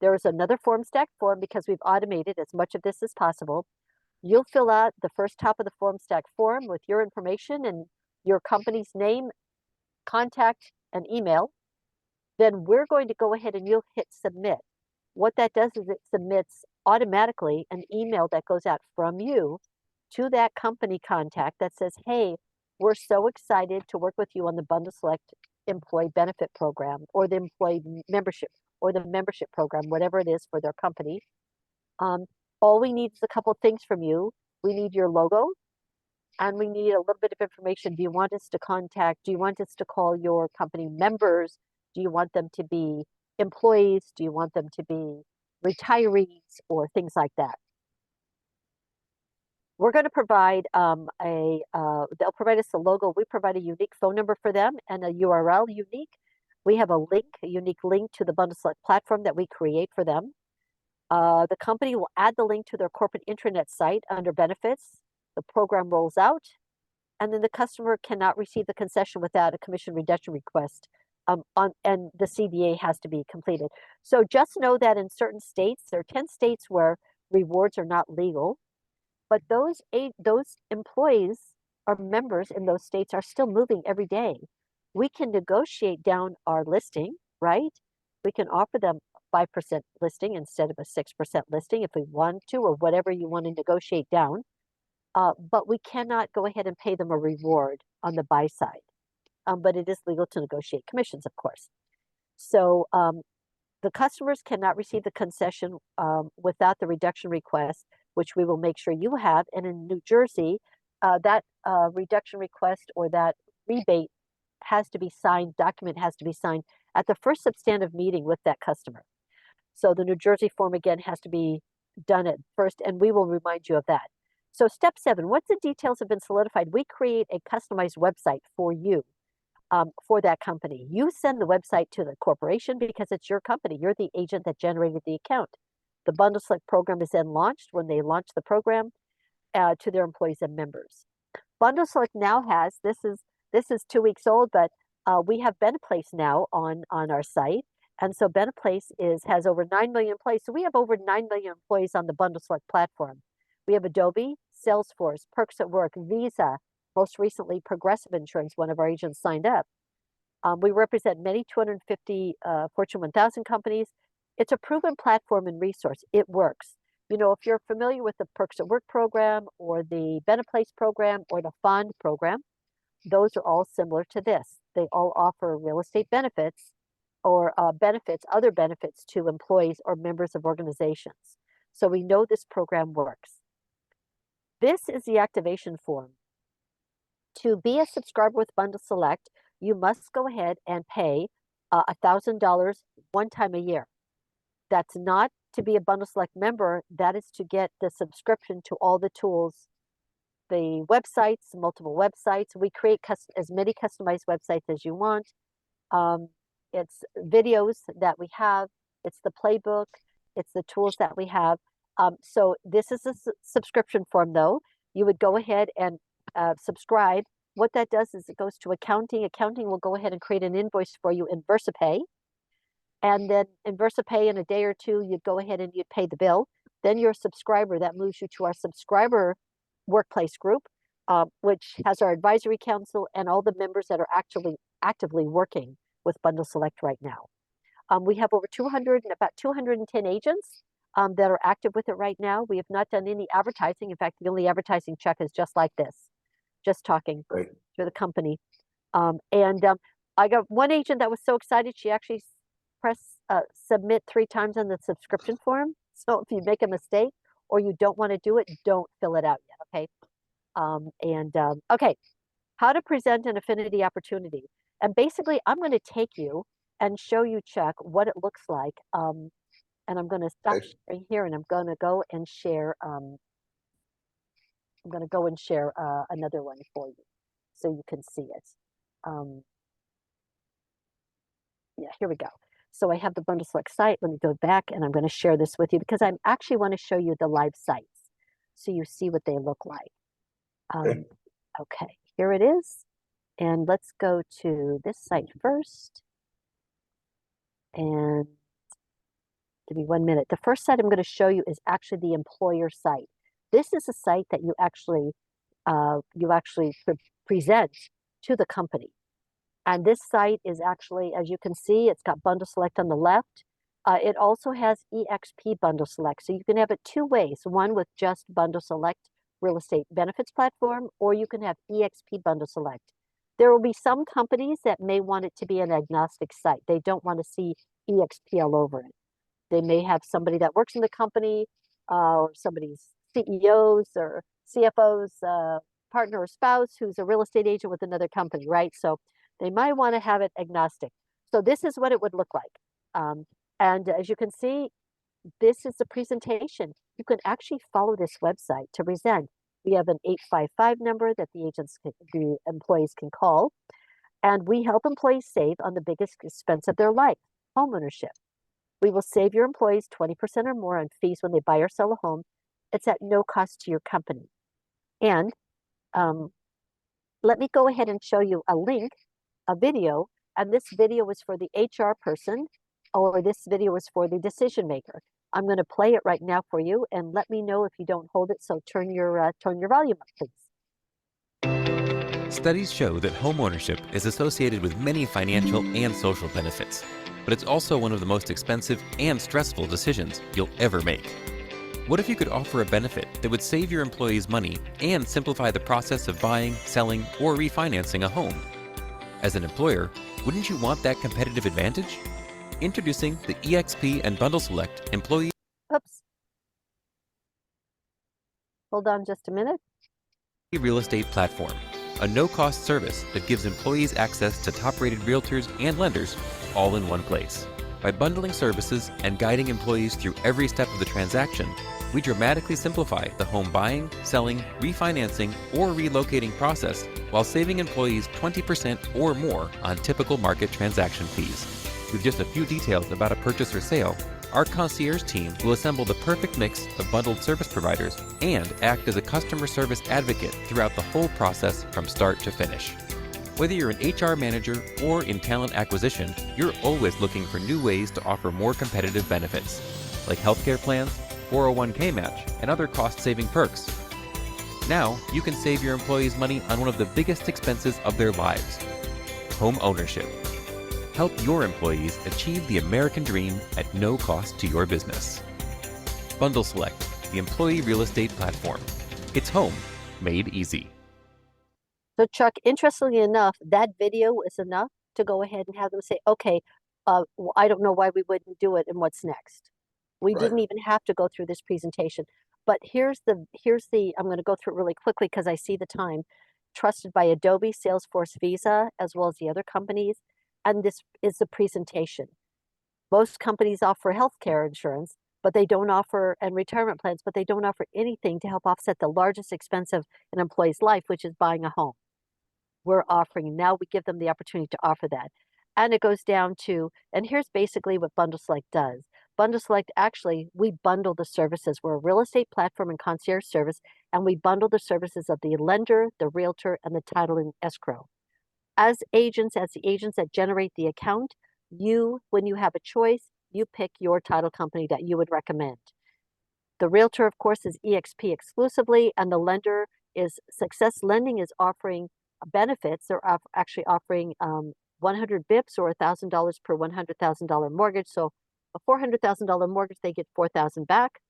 There is another form stack form because we've automated as much of this as possible. You'll fill out the first top of the form stack form with your information and your company's name, contact, and email. Then we're going to go ahead and you'll hit submit. What that does is it submits automatically an email that goes out from you to that company contact that says, hey, we're so excited to work with you on the Bundle Select employee benefit program or the employee membership or the membership program, whatever it is for their company. All we need is a couple of things from you. We need your logo and we need a little bit of information. Do you want us to call your company members? Do you want them to be employees? Do you want them to be retirees or things like that? we're going to provide they'll provide us a logo. We provide a unique phone number for them and a URL unique. We have a unique link to the Bundle Select platform that we create for them. The company will add the link to their corporate intranet site under benefits. The program rolls out, and then the customer cannot receive the concession without a commission reduction request. And the CDA has to be completed. So just know that in certain states, there are 10 states where rewards are not legal, but those employees or members in those states are still moving every day. We can negotiate down our listing, right? We can offer them 5% listing instead of a 6% listing if we want to, or whatever you want to negotiate down. But we cannot go ahead and pay them a reward on the buy side. But it is legal to negotiate commissions, of course. So the customers cannot receive the concession without the reduction request, which we will make sure you have. And in New Jersey, that reduction request or that rebate has to be signed, document has to be signed at the first substantive meeting with that customer. So the New Jersey form again has to be done at first, and we will remind you of that. So step 7, once the details have been solidified, we create a customized website for you, for that company. You send the website to the corporation because it's your company. You're the agent that generated the account. The Bundle Select program is then launched when they launch the program to their employees and members. Bundle Select now has, this is 2 weeks old, but we have BenePlace now on our site. And so BenePlace has over 9 million employees. So we have over 9 million employees on the Bundle Select platform. We have Adobe, Salesforce, Perks at Work, Visa, most recently Progressive Insurance, one of our agents signed up. We represent many 250 Fortune 1000 companies. It's a proven platform and resource. It works. You know, if you're familiar with the Perks at Work program or the BenePlace program or the Fund program, those are all similar to this. They all offer real estate benefits or other benefits to employees or members of organizations. So we know this program works. This is the activation form. To be a subscriber with Bundle Select, you must go ahead and pay $1,000 one time a year. That's not to be a Bundle Select member. That is to get the subscription to all the tools, the websites, multiple websites. We create as many customized websites as you want. It's videos that we have. It's the playbook. It's the tools that we have. So this is a subscription form, though. You would go ahead and subscribe. What that does is it goes to accounting. Accounting will go ahead and create an invoice for you in VersaPay. And then in VersaPay, in a day or two, you'd go ahead and you'd pay the bill. Then you're a subscriber. That moves you to our subscriber workplace group, which has our advisory council and all the members that are actively working with Bundle Select right now. We have over about 210 agents that are active with it right now. We have not done any advertising. In fact, the only advertising check is just like this, just talking to the company. I got one agent that was so excited, she actually pressed submit 3 times on the subscription form. So if you make a mistake or you don't want to do it, don't fill it out yet, okay? Okay, how to present an affinity opportunity. And basically, I'm going to take you and show you, Chuck, what it looks like. And I'm going to stop right here, and I'm going to go and share. Another one for you, so you can see it. Yeah, here we go. So I have the Bundle Select site. Let me go back, and I'm going to share this with you because I actually want to show you the live sites, so you see what they look like. Okay, here it is. And let's go to this site first. And give me 1 minute. The first site I'm going to show you is actually the employer site. This is a site that you actually present to the company. And this site is actually, as you can see, it's got Bundle Select on the left. It also has EXP Bundle Select. So you can have it 2 ways. One with just Bundle Select Real Estate Benefits Platform, or you can have EXP Bundle Select. There will be some companies that may want it to be an agnostic site. They don't want to see EXP all over it. They may have somebody that works in the company or somebody's CEOs or CFOs, partner or spouse who's a real estate agent with another company, right? So they might want to have it agnostic. So this is what it would look like. And as you can see, this is the presentation. You can actually follow this website to present. We have an 855 number that the employees can call. And we help employees save on the biggest expense of their life, homeownership. We will save your employees 20% or more on fees when they buy or sell a home. It's at no cost to your company. And um, let me go ahead and show you a link, a video. And this video was for the HR person, or this video was for the decision maker. I'm going to play it right now for you, and let me know if you don't hold it. So turn your volume up, please. Studies show that homeownership is associated with many financial and social benefits, but it's also one of the most expensive and stressful decisions you'll ever make. What if you could offer a benefit that would save your employees money and simplify the process of buying, selling, or refinancing a home? As an employer, wouldn't you want that competitive advantage? Introducing the EXP and Bundle Select Employee Oops. Hold on just a minute. Real Estate Platform, a no-cost service that gives employees access to top-rated realtors and lenders all in one place. By bundling services and guiding employees through every step of the transaction, we dramatically simplify the home buying, selling, refinancing, or relocating process while saving employees 20% or more on typical market transaction fees. With just a few details about a purchase or sale, our concierge team will assemble the perfect mix of bundled service providers and act as a customer service advocate throughout the whole process from start to finish. Whether you're an HR manager or in talent acquisition, you're always looking for new ways to offer more competitive benefits, like healthcare plans, 401k match, and other cost-saving perks. Now, you can save your employees money on one of the biggest expenses of their lives, home ownership. Help your employees achieve the American dream at no cost to your business. Bundle Select, the employee real estate platform. It's home made easy. So Chuck, interestingly enough, that video was enough to go ahead and have them say, okay, I don't know why we wouldn't do it, and what's next? We didn't even have to go through this presentation. But here's the, I'm going to go through it really quickly because I see the time. Trusted by Adobe, Salesforce, Visa, as well as the other companies. And this is the presentation. Most companies offer healthcare insurance, but they don't offer, and retirement plans, but they don't offer anything to help offset the largest expense of an employee's life, which is buying a home. We're offering, now we give them the opportunity to offer that. And it goes down to, and here's basically what Bundle Select does. Bundle Select, actually, we bundle the services. We're a real estate platform and concierge service, and we bundle the services of the lender, the realtor, and the title and escrow. As the agents that generate the account, when you have a choice, you pick your title company that you would recommend. The realtor, of course, is EXP exclusively, and the lender is Success Lending is offering benefits. They're actually offering 100 bips or $1,000 per $100,000 mortgage. So a $400,000 mortgage, they get $4,000 back.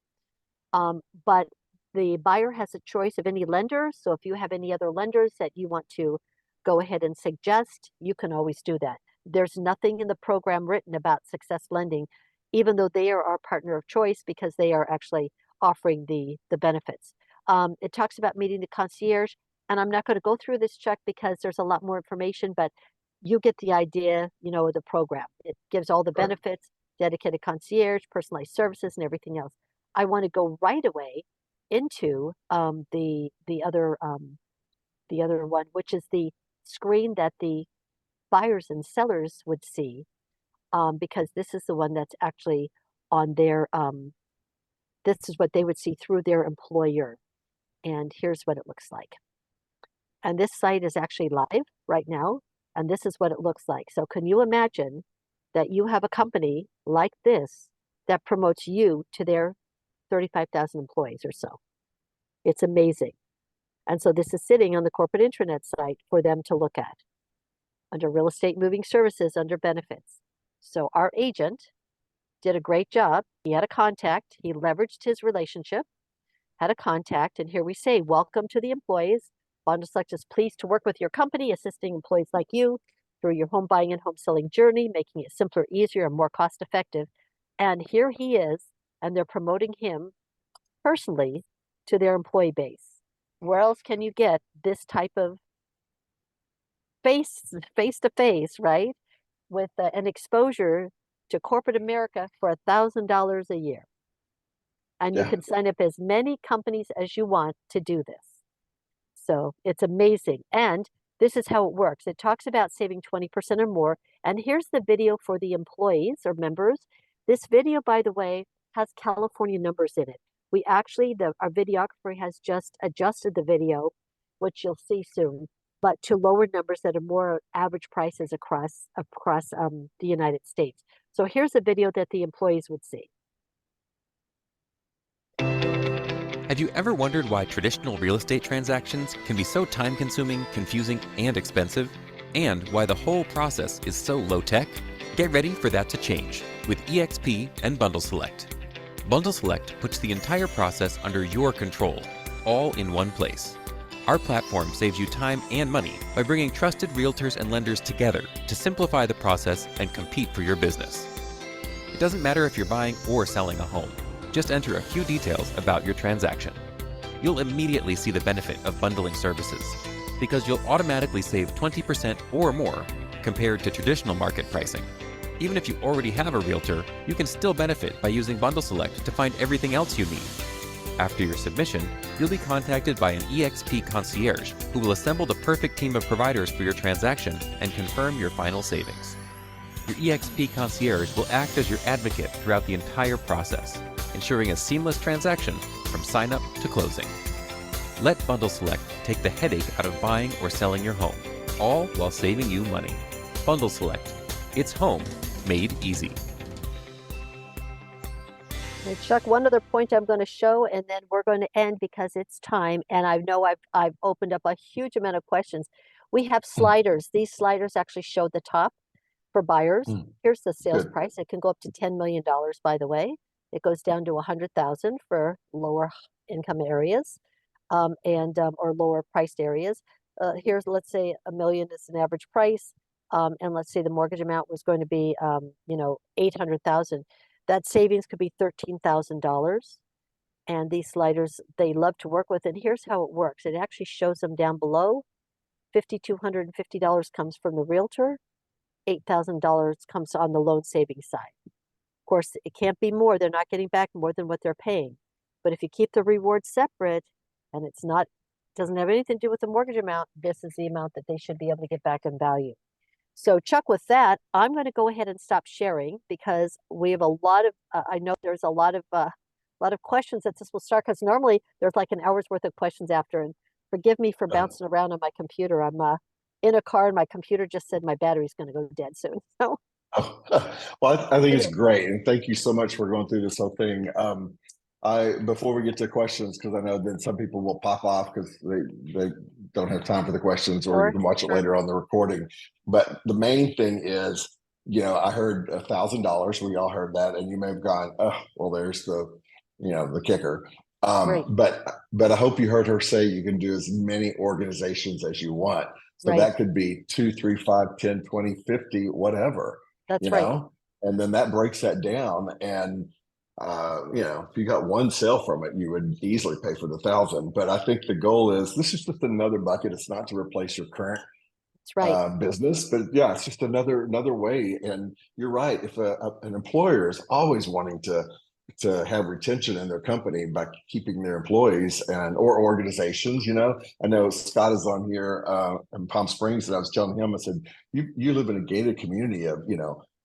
But the buyer has a choice of any lender. So if you have any other lenders that you want to go ahead and suggest, you can always do that. There's nothing in the program written about Success Lending, even though they are our partner of choice because they are actually offering the benefits. It talks about meeting the concierge, and I'm not going to go through this, Chuck, because there's a lot more information, but you get the idea, of the program. It gives all the benefits, dedicated concierge, personalized services, and everything else. I want to go right away into the other one, which is the screen that the buyers and sellers would see, because this is the one that's actually on their, this is what they would see through their employer. And here's what it looks like. And this site is actually live right now, and this is what it looks like. So can you imagine that you have a company like this that promotes you to their 35,000 employees or so? It's amazing. And so this is sitting on the corporate intranet site for them to look at under real estate moving services under benefits. So our agent did a great job. He had a contact. He leveraged his relationship, had a contact. And here we say, welcome to the employees. Bundle Select is pleased to work with your company, assisting employees like you through your home buying and home selling journey, making it simpler, easier, and more cost effective. And here he is, and they're promoting him personally to their employee base. Where else can you get this type of face to face, right? With an exposure to corporate America for $1,000 a year. And you can sign up as many companies as you want to do this. So it's amazing. And this is how it works. It talks about saving 20% or more. And here's the video for the employees or members. This video, by the way, has California numbers in it. We actually, our videographer has just adjusted the video, which you'll see soon, but to lower numbers that are more average prices across the United States. So here's a video that the employees would see. Have you ever wondered why traditional real estate transactions can be so time-consuming, confusing, and expensive? And why the whole process is so low-tech? Get ready for that to change with EXP and Bundle Select. Bundle Select puts the entire process under your control, all in one place. Our platform saves you time and money by bringing trusted realtors and lenders together to simplify the process and compete for your business. It doesn't matter if you're buying or selling a home. Just enter a few details about your transaction. You'll immediately see the benefit of bundling services because you'll automatically save 20% or more compared to traditional market pricing. Even if you already have a realtor, you can still benefit by using Bundle Select to find everything else you need. After your submission, you'll be contacted by an EXP concierge who will assemble the perfect team of providers for your transaction and confirm your final savings. Your EXP concierge will act as your advocate throughout the entire process, ensuring a seamless transaction from sign-up to closing. Let Bundle Select take the headache out of buying or selling your home, all while saving you money. Bundle Select. It's home made easy. And Chuck, one other point I'm going to show, and then we're going to end because it's time. And I know I've opened up a huge amount of questions. We have sliders. These sliders actually show the top for buyers. Here's the sales price. It can go up to $10 million, by the way. It goes down to 100,000 for lower income areas or lower priced areas. Here's, let's say, $1 million is an average price. And let's say the mortgage amount was going to be, 800,000. That savings could be $13,000. And these sliders, they love to work with. And here's how it works. It actually shows them down below. $5,250 comes from the realtor. $8,000 comes on the loan savings side. Of course, it can't be more. They're not getting back more than what they're paying. But if you keep the rewards separate and doesn't have anything to do with the mortgage amount, this is the amount that they should be able to get back in value. So Chuck, with that, I'm going to go ahead and stop sharing because we have a lot of, I know there's a lot of questions that this will start because normally there's like an hour's worth of questions after. And forgive me for bouncing around on my computer. I'm in a car and my computer just said my battery's going to go dead soon. So. Well, I think it's great. And thank you so much for going through this whole thing. Before we get to questions, because I know that some people will pop off because they don't have time for the questions, or you can watch it later on the recording. But the main thing is, I heard $1,000. We all heard that, and you may have gone, oh, well, there's the kicker. Right. But I hope you heard her say you can do as many organizations as you want. So that could be 2, 3, 5, 10, 20, 50, whatever. That's right. And then that breaks that down. And if you got one sale from it, you would easily pay for the 1,000. But I think the goal is this is just another bucket. It's not to replace your current business, but yeah, it's just another way. And you're right. If an employer is always wanting to have retention in their company by keeping their employees or organizations, I know Scott is on here in Palm Springs, and I was telling him, I said, you live in a gated community of,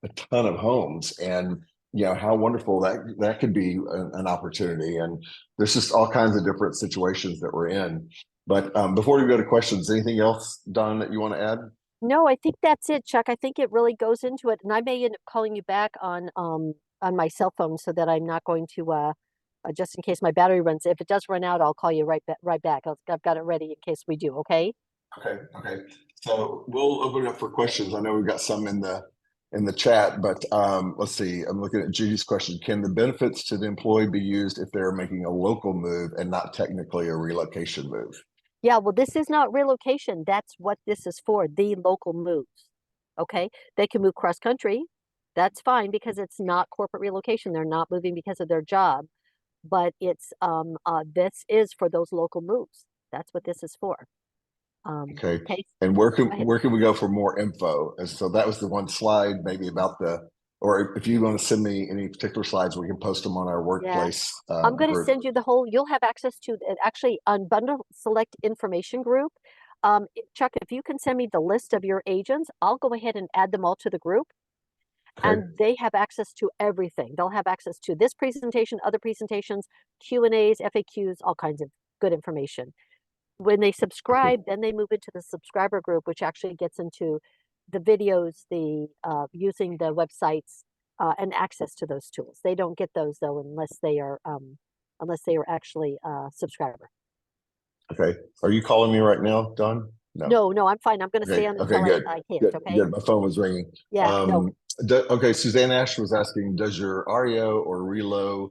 a ton of homes, and how wonderful that could be an opportunity. And there's just all kinds of different situations that we're in. But before we go to questions, anything else, Don, that you want to add? No, I think that's it, Chuck. I think it really goes into it. And I may end up calling you back on my cell phone so that I'm not going to, just in case my battery runs. If it does run out, I'll call you right back. I've got it ready in case we do. Okay. Okay. So we'll open it up for questions. I know we've got some in the chat, but let's see. I'm looking at Judy's question. Can the benefits to the employee be used if they're making a local move and not technically a relocation move? Yeah, well, this is not relocation. That's what this is for, the local moves. Okay. They can move cross country. That's fine because it's not corporate relocation. They're not moving because of their job, but it's this is for those local moves. That's what this is for. Okay. And where can we go for more info? And so that was the one slide maybe about the or if you want to send me any particular slides, we can post them on our workplace I'm going to group. send you the whole, you'll have access to it actually on Bundle Select Information Group. Chuck, if you can send me the list of your agents, I'll go ahead and add them all to the group. Okay. And they have access to everything. They'll have access to this presentation, other presentations, Q&As, FAQs, all kinds of good information. When they subscribe, then they move into the subscriber group, which actually gets into the videos, the using the websites, and access to those tools. They don't get those though unless they are actually a subscriber. Okay. Are you calling me right now, Don? No, I'm fine. I'm going to Okay. stay on Okay. until Good. I can't. Good. Okay. Good. My phone was ringing. Yeah. No. Okay. Suzanne Ash was asking, does your REO or Relo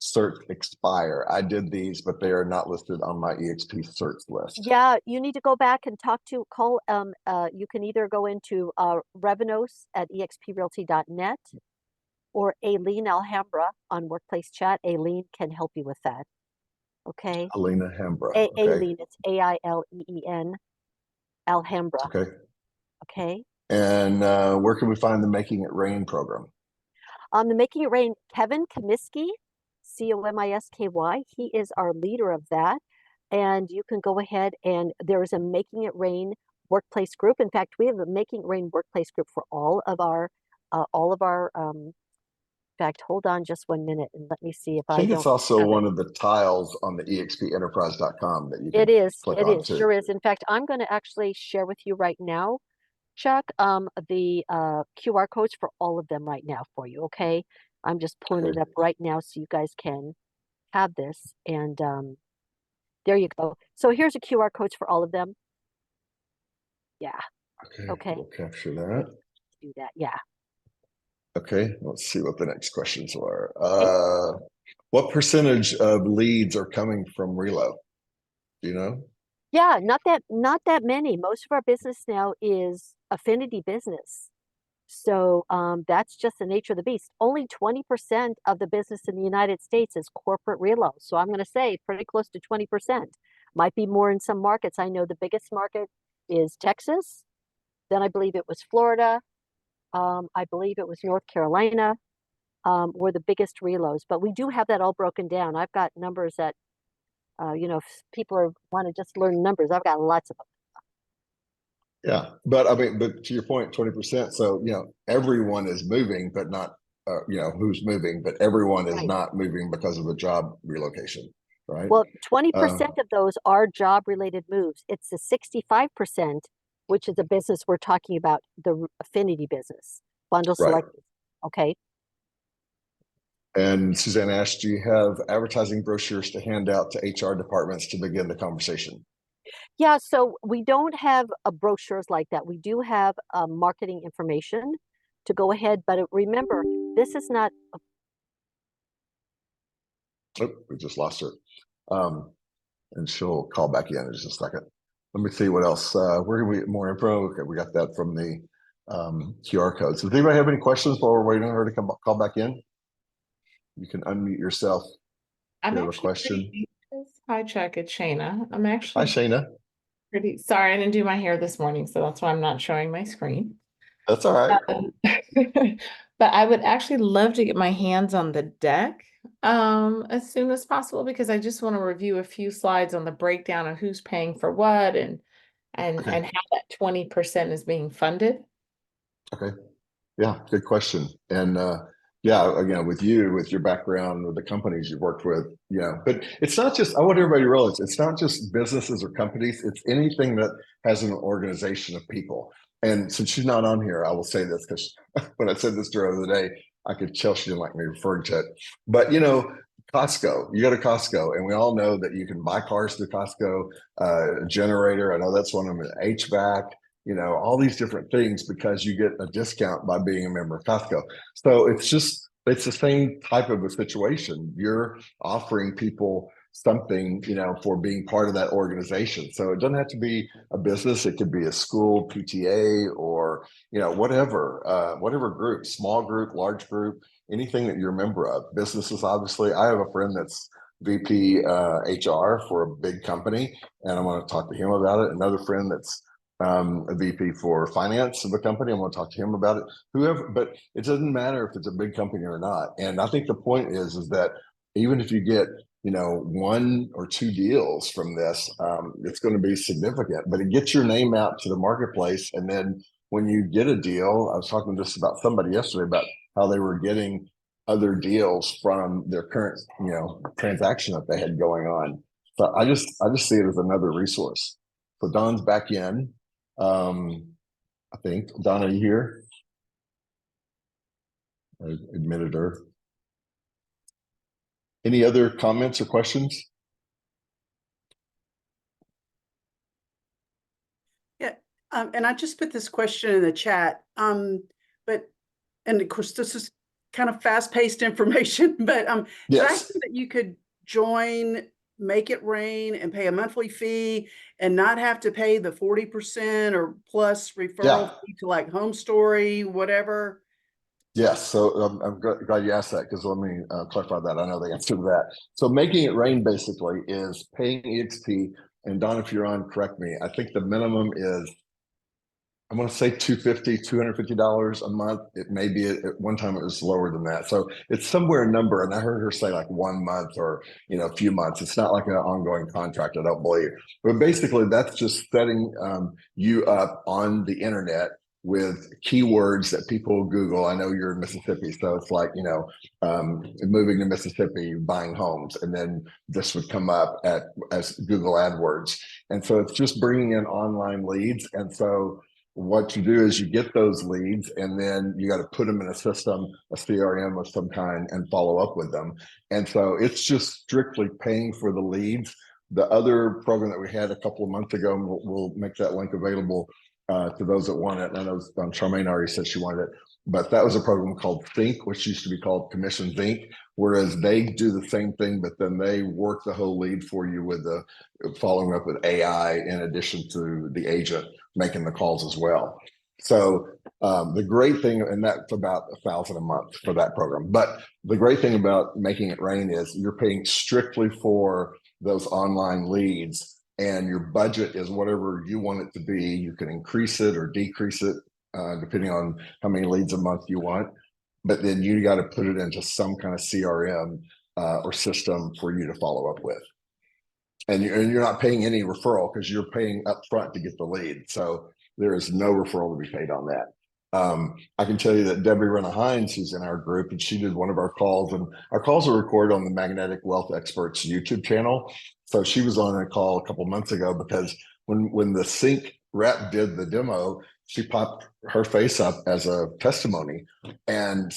cert expire? I did these, but they are not listed on my EXP certs list. Yeah, you need to go back and call. You can either go into Revenos at exprealty.net or Aileen Alhambra on Workplace Chat. Aileen can help you with that. Okay. Alina Hambra. Okay. Aileen, it's AILEEN Alhambra. Okay. Okay. And where can we find the Making It Rain program? On the Making It Rain, Kevin Comiskey, Comisky, he is our leader of that. And you can go ahead and there is a Making It Rain workplace group. In fact, we have a Making It Rain workplace group for all of our, in fact, hold on just 1 minute and let me see if I think don't it's also have one it. of the tiles on the expenterprise.com that you can It is, click on too. sure is. In fact, I'm going to actually share with you right now, Chuck, the QR codes for all of them right now for you, okay? I'm just pulling it Okay. up right now so you guys can have this. And there you go. So here's the QR codes for all of them. Yeah. Okay. We'll capture that. Do that. Yeah. Okay, let's see what the next questions are. Okay. What percentage of leads are coming from Relo? Do you know? Yeah, not that many. Most of our business now is affinity business. So that's just the nature of the beast. Only 20% of the business in the United States is corporate relo. So I'm going to say pretty close to 20%. Might be more in some markets. I know the biggest market is Texas. Then I believe it was Florida. I believe it was North Carolina. Were the biggest relos. But we do have that all broken down. I've got numbers that, if people want to just learn numbers, I've got lots of them. Yeah, but I mean, but to your point, 20%. So, everyone is moving, but not, who's moving, but everyone is Right. not moving because of a job relocation, right? Well, 20% of those are job-related moves. It's the 65%, which is the business we're talking about, the affinity business, bundle Right. select. Okay. And Suzanne asked, do you have advertising brochures to hand out to HR departments to begin the conversation? Yeah, so we don't have brochures like that. We do have marketing information to go ahead, but remember, this is not. Oh, we just lost her. And she'll call back in just a second. Let me see what else. Where can we get more info? Okay, we got that from the QR code. So does anybody have any questions while we're waiting on her to call back in? You can unmute yourself. If you have a question. Hi, Chuck. It's Shayna. I'm Hi, actually Shayna. pretty sorry I didn't do my hair this morning, so that's why I'm not showing my screen. That's all right. But I would actually love to get my hands on the deck as soon as possible because I just want to review a few slides on the breakdown of who's paying for what and Okay. how that 20% is being funded. Okay. Yeah, good question. And yeah, again, with your background, with the companies you've worked with, but it's not just, I want everybody to realize, it's not just businesses or companies, it's anything that has an organization of people. And since she's not on here, I will say this because when I said this to her the other day, I could tell she didn't like me referring to it. But Costco, you go to Costco, and we all know that you can buy cars through Costco, a generator. I know that's one of them, HVAC, all these different things because you get a discount by being a member of Costco. So it's the same type of a situation. You're offering people something, for being part of that organization. So it doesn't have to be a business. It could be a school, PTA, or, whatever group, small group, large group, anything that you're a member of. Businesses, obviously. I have a friend that's VP HR for a big company, and I want to talk to him about it. Another friend that's a VP for finance of the company. I'm going to talk to him about it. Whoever, but it doesn't matter if it's a big company or not. And I think the point is that even if you get, you know, 1 or 2 deals from this, it's going to be significant. But it gets your name out to the marketplace, and then when you get a deal, I was talking just about somebody yesterday about how they were getting other deals from their current, you know, transaction that they had going on. So I just see it as another resource. So Don's back in. I think Donna, are you here? I admitted her. Any other comments or questions? Yeah, and I just put this question in the chat. But and of course this is kind of fast-paced information, but did I Yes. see that you could join Make It Rain and pay a monthly fee and not have to pay the 40% or plus referral fee to like Home Story, whatever? Yes, so I'm glad you asked that, because let me clarify that. I know the answer to that. So making it rain basically is paying EXP, and Don, if you're on, correct me. I think the minimum is, I'm going to say $250 a month. It may be at one time it was lower than that. So it's somewhere a number. And I heard her say like 1 month or, you know, a few months. It's not like an ongoing contract, I don't believe. But basically that's just setting you up on the internet with keywords that people Google. I know you're in Mississippi, so it's like, you know, moving to Mississippi, buying homes, and then this would come up as Google AdWords. And so it's just bringing in online leads. And so what you do is you get those leads, and then you got to put them in a system, a CRM of some kind, and follow up with them. And so it's just strictly paying for the leads. The other program that we had a couple of months ago, and we'll make that link available to those that want it. And I know Charmaine already said she wanted it, but that was a program called Think, which used to be called Commission Think, whereas they do the same thing, but then they work the whole lead for you with the following up with AI in addition to the agent making the calls as well. So the great thing, and that's about $1,000 a month for that program. But the great thing about Making It Rain is you're paying strictly for those online leads, and your budget is whatever you want it to be. You can increase it or decrease it depending on how many leads a month you want. But then you got to put it into some kind of CRM or system for you to follow up with. And you're not paying any referral, because you're paying up front to get the lead. So there is no referral to be paid on that. I can tell you that Debbie Renna Hines, who's in our group, and she did one of our calls, and our calls are recorded on the Magnetic Wealth Experts YouTube channel. So she was on a call a couple months ago, because when the Sync rep did the demo, she popped her face up as a testimony and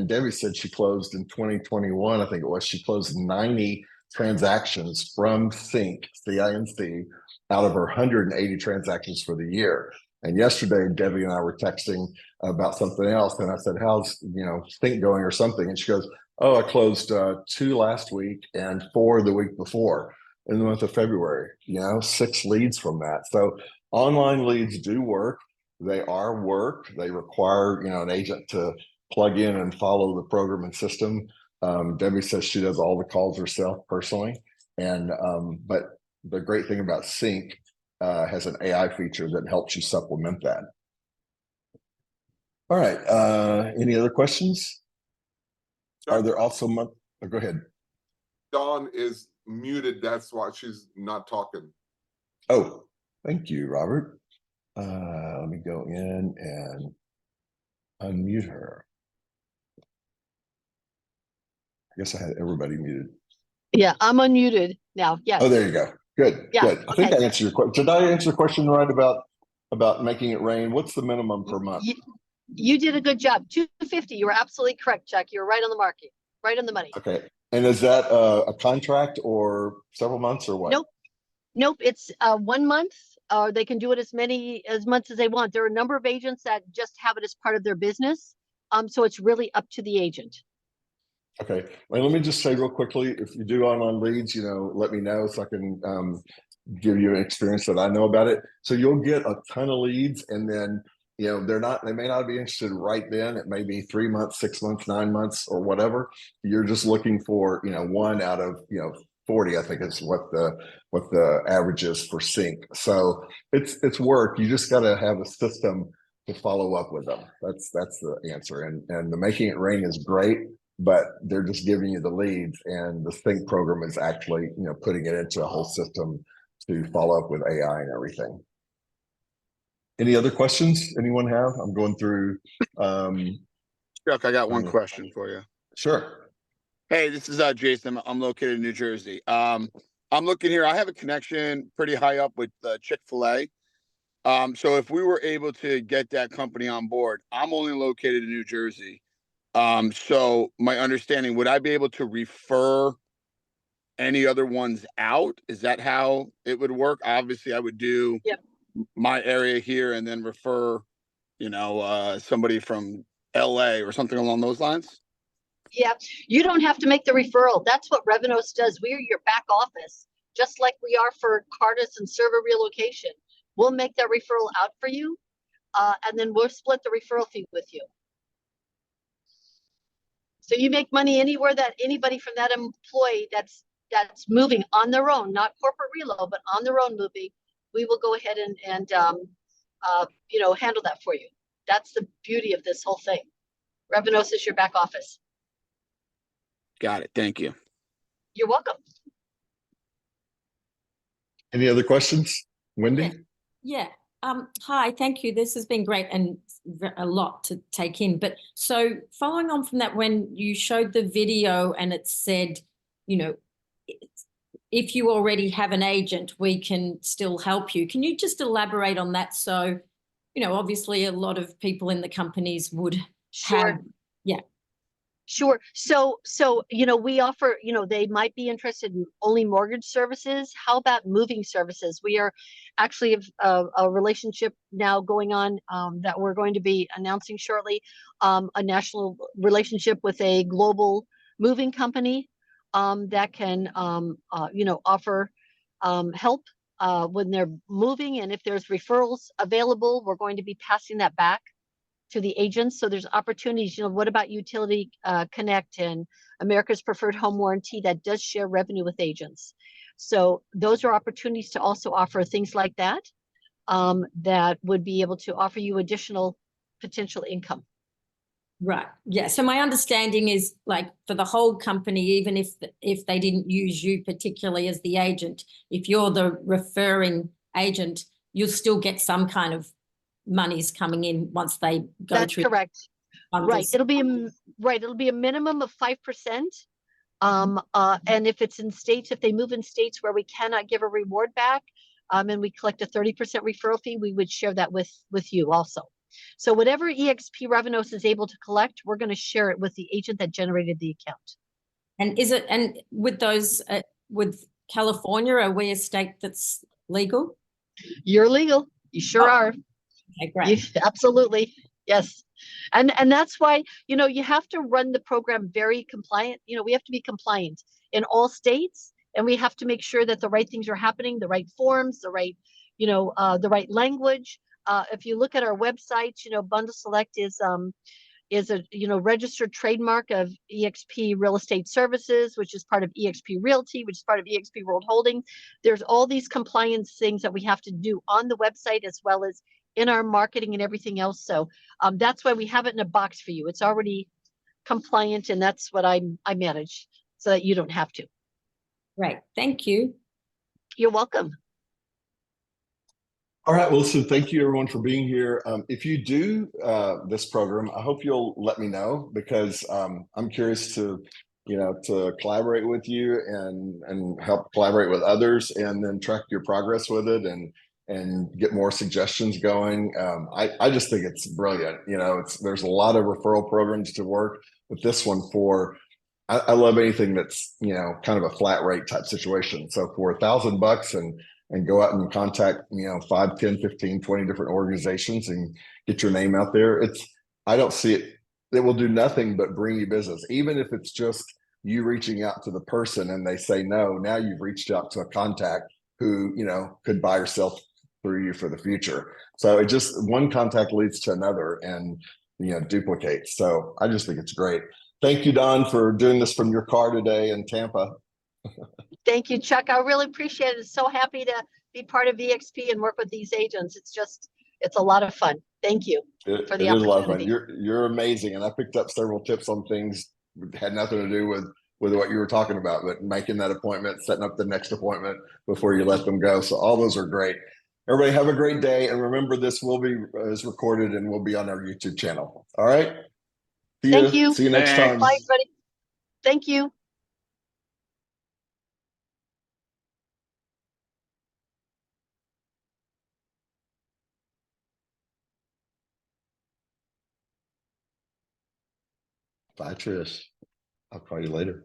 Debbie said she closed in 2021, I think it was, she closed 90 transactions from Sync, C-I-N-C, out of her 180 transactions for the year. And yesterday, Debbie and I were texting about something else, and I said, "How's, you know, Sync going or something?" And she goes, "Oh, I closed 2 last week and 4 the week before in the month of February. You know, 6 leads from that." So online leads do work. They are work. They require, you know, an agent to plug in and follow the program and system. Debbie says she does all the calls herself personally. And but the great thing about Sync has an AI feature that helps you supplement that. All right. Any other questions? Are there also oh, go ahead. Dawn is muted. That's why she's not talking. Oh, thank you, Robert. Let me go in and unmute her. I guess I had everybody muted. Yeah, I'm unmuted now. Yes. Oh, there you go. Good. Yeah, Good. I think I answered your question. Did I answer the question right about Making It Rain? What's the minimum per month? You did a good job. 250. You were absolutely correct, Chuck. You're right on the market, right on the money. Okay. And is that a contract or several months or what? Nope. It's 1 month. They can do it as months as they want. There are a number of agents that just have it as part of their business. So it's really up to the agent. Okay. Well, let me just say real quickly, if you do online leads, you know, let me know so I can give you an experience that I know about it. So you'll get a ton of leads, and then, you know, they may not be interested right then. It may be 3 months, 6 months, 9 months, or whatever. You're just looking for, you know, 1 out of, you know, 40, I think is what the average is for sync. So it's work. You just got to have a system to follow up with them. That's the answer. And the Making It Rain is great, but they're just giving you the leads, and the sync program is actually, you know, putting it into a whole system to follow up with AI and everything. Any other questions anyone have? I'm going through. Chuck, I got one question for you. Sure. Hey, this is Jason. I'm located in New Jersey. I'm looking here. I have a connection pretty high up with Chick-fil-A. So if we were able to get that company on board, I'm only located in New Jersey. So my understanding, would I be able to refer any other ones out? Is that how it would work? Obviously, I would do my area here and then refer, you know, somebody from LA or something along those lines. Yeah, you don't have to make the referral. That's what Revenos does. We're your back office, just like we are for Cardis and server relocation. We'll make that referral out for you, and then we'll split the referral fee with you. So you make money anywhere that anybody from that employee that's moving on their own, not corporate reload, but on their own moving, we will go ahead and you know, handle that for you. That's the beauty of this whole thing. Revenos is your back office. Got it. Thank you. You're welcome. Any other questions? Wendy? Yeah. Hi, thank you. This has been great and a lot to take in. But so following on from that, when you showed the video and it said, you know, if you already have an agent, we can still help you. Can you just elaborate on that? So, you know, obviously a lot of people in the companies would have, yeah. Sure. So, you know, we offer, you know, they might be interested in only mortgage services. How about moving services? We are actually have a relationship now going on that we're going to be announcing shortly, a national relationship with a global moving company that can, you know, offer help when they're moving. And if there's referrals available, we're going to be passing that back to the agents. So there's opportunities, you know, what about Utility Connect and America's Preferred Home Warranty that does share revenue with agents. So those are opportunities to also offer things like that, that would be able to offer you additional potential income. Right. Yeah. So my understanding is, like, for the whole company, even if they didn't use you particularly as the agent, if you're the referring agent, you'll still get some kind of monies coming in once they go That's through. correct. Right. It'll be a minimum of 5%. And if it's in states, if they move in states where we cannot give a reward back, and we collect a 30% referral fee, we would share that with you also. So whatever EXP Revenos is able to collect, we're going to share it with the agent that generated the account. And is it, and with those, with California, are we a state that's legal? You're legal. You sure are. Okay, great. Absolutely. Yes. And that's why, you know, you have to run the program very compliant. You know, we have to be compliant in all states, and we have to make sure that the right things are happening, the right forms, the right, you know, the right language. If you look at our website, you know, Bundle Select is a, you know, registered trademark of EXP Real Estate Services, which is part of EXP Realty, which is part of EXP World Holding. There's all these compliance things that we have to do on the website as well as in our marketing and everything else. So that's why we have it in a box for you. It's already compliant, and that's what I manage so that you don't have to. Right. Thank you. You're welcome. All right, well, listen, thank you everyone for being here. If you do this program, I hope you'll let me know, because I'm curious to, you know, to collaborate with you and help collaborate with others, and then track your progress with it and get more suggestions going. I just think it's brilliant. You know, there's a lot of referral programs to work with. This one I love anything that's, you know, kind of a flat rate type situation. So for $1,000 and go out and contact, you know, 5, 10, 15, 20 different organizations and get your name out there. I don't see it. It will do nothing but bring you business. Even if it's just you reaching out to the person and they say no, now you've reached out to a contact who, you know, could buy or sell through you for the future. So it just, one contact leads to another and, you know, duplicates. So I just think it's great. Thank you, Don, for doing this from your car today in Tampa. Thank you, Chuck. I really appreciate it. So happy to be part of EXP and work with these agents. It's a lot of fun. Thank you for the It is a lot of fun. opportunity. You're amazing, and I picked up several tips on things that had nothing to do with what you were talking about, but making that appointment, setting up the next appointment before you let them go. So all those are great. Everybody have a great day, and remember this will be is recorded and will be on our YouTube channel. All right. Thank you. See you next time. Bye, everybody. Thank you. Bye, Trish. I'll call you later.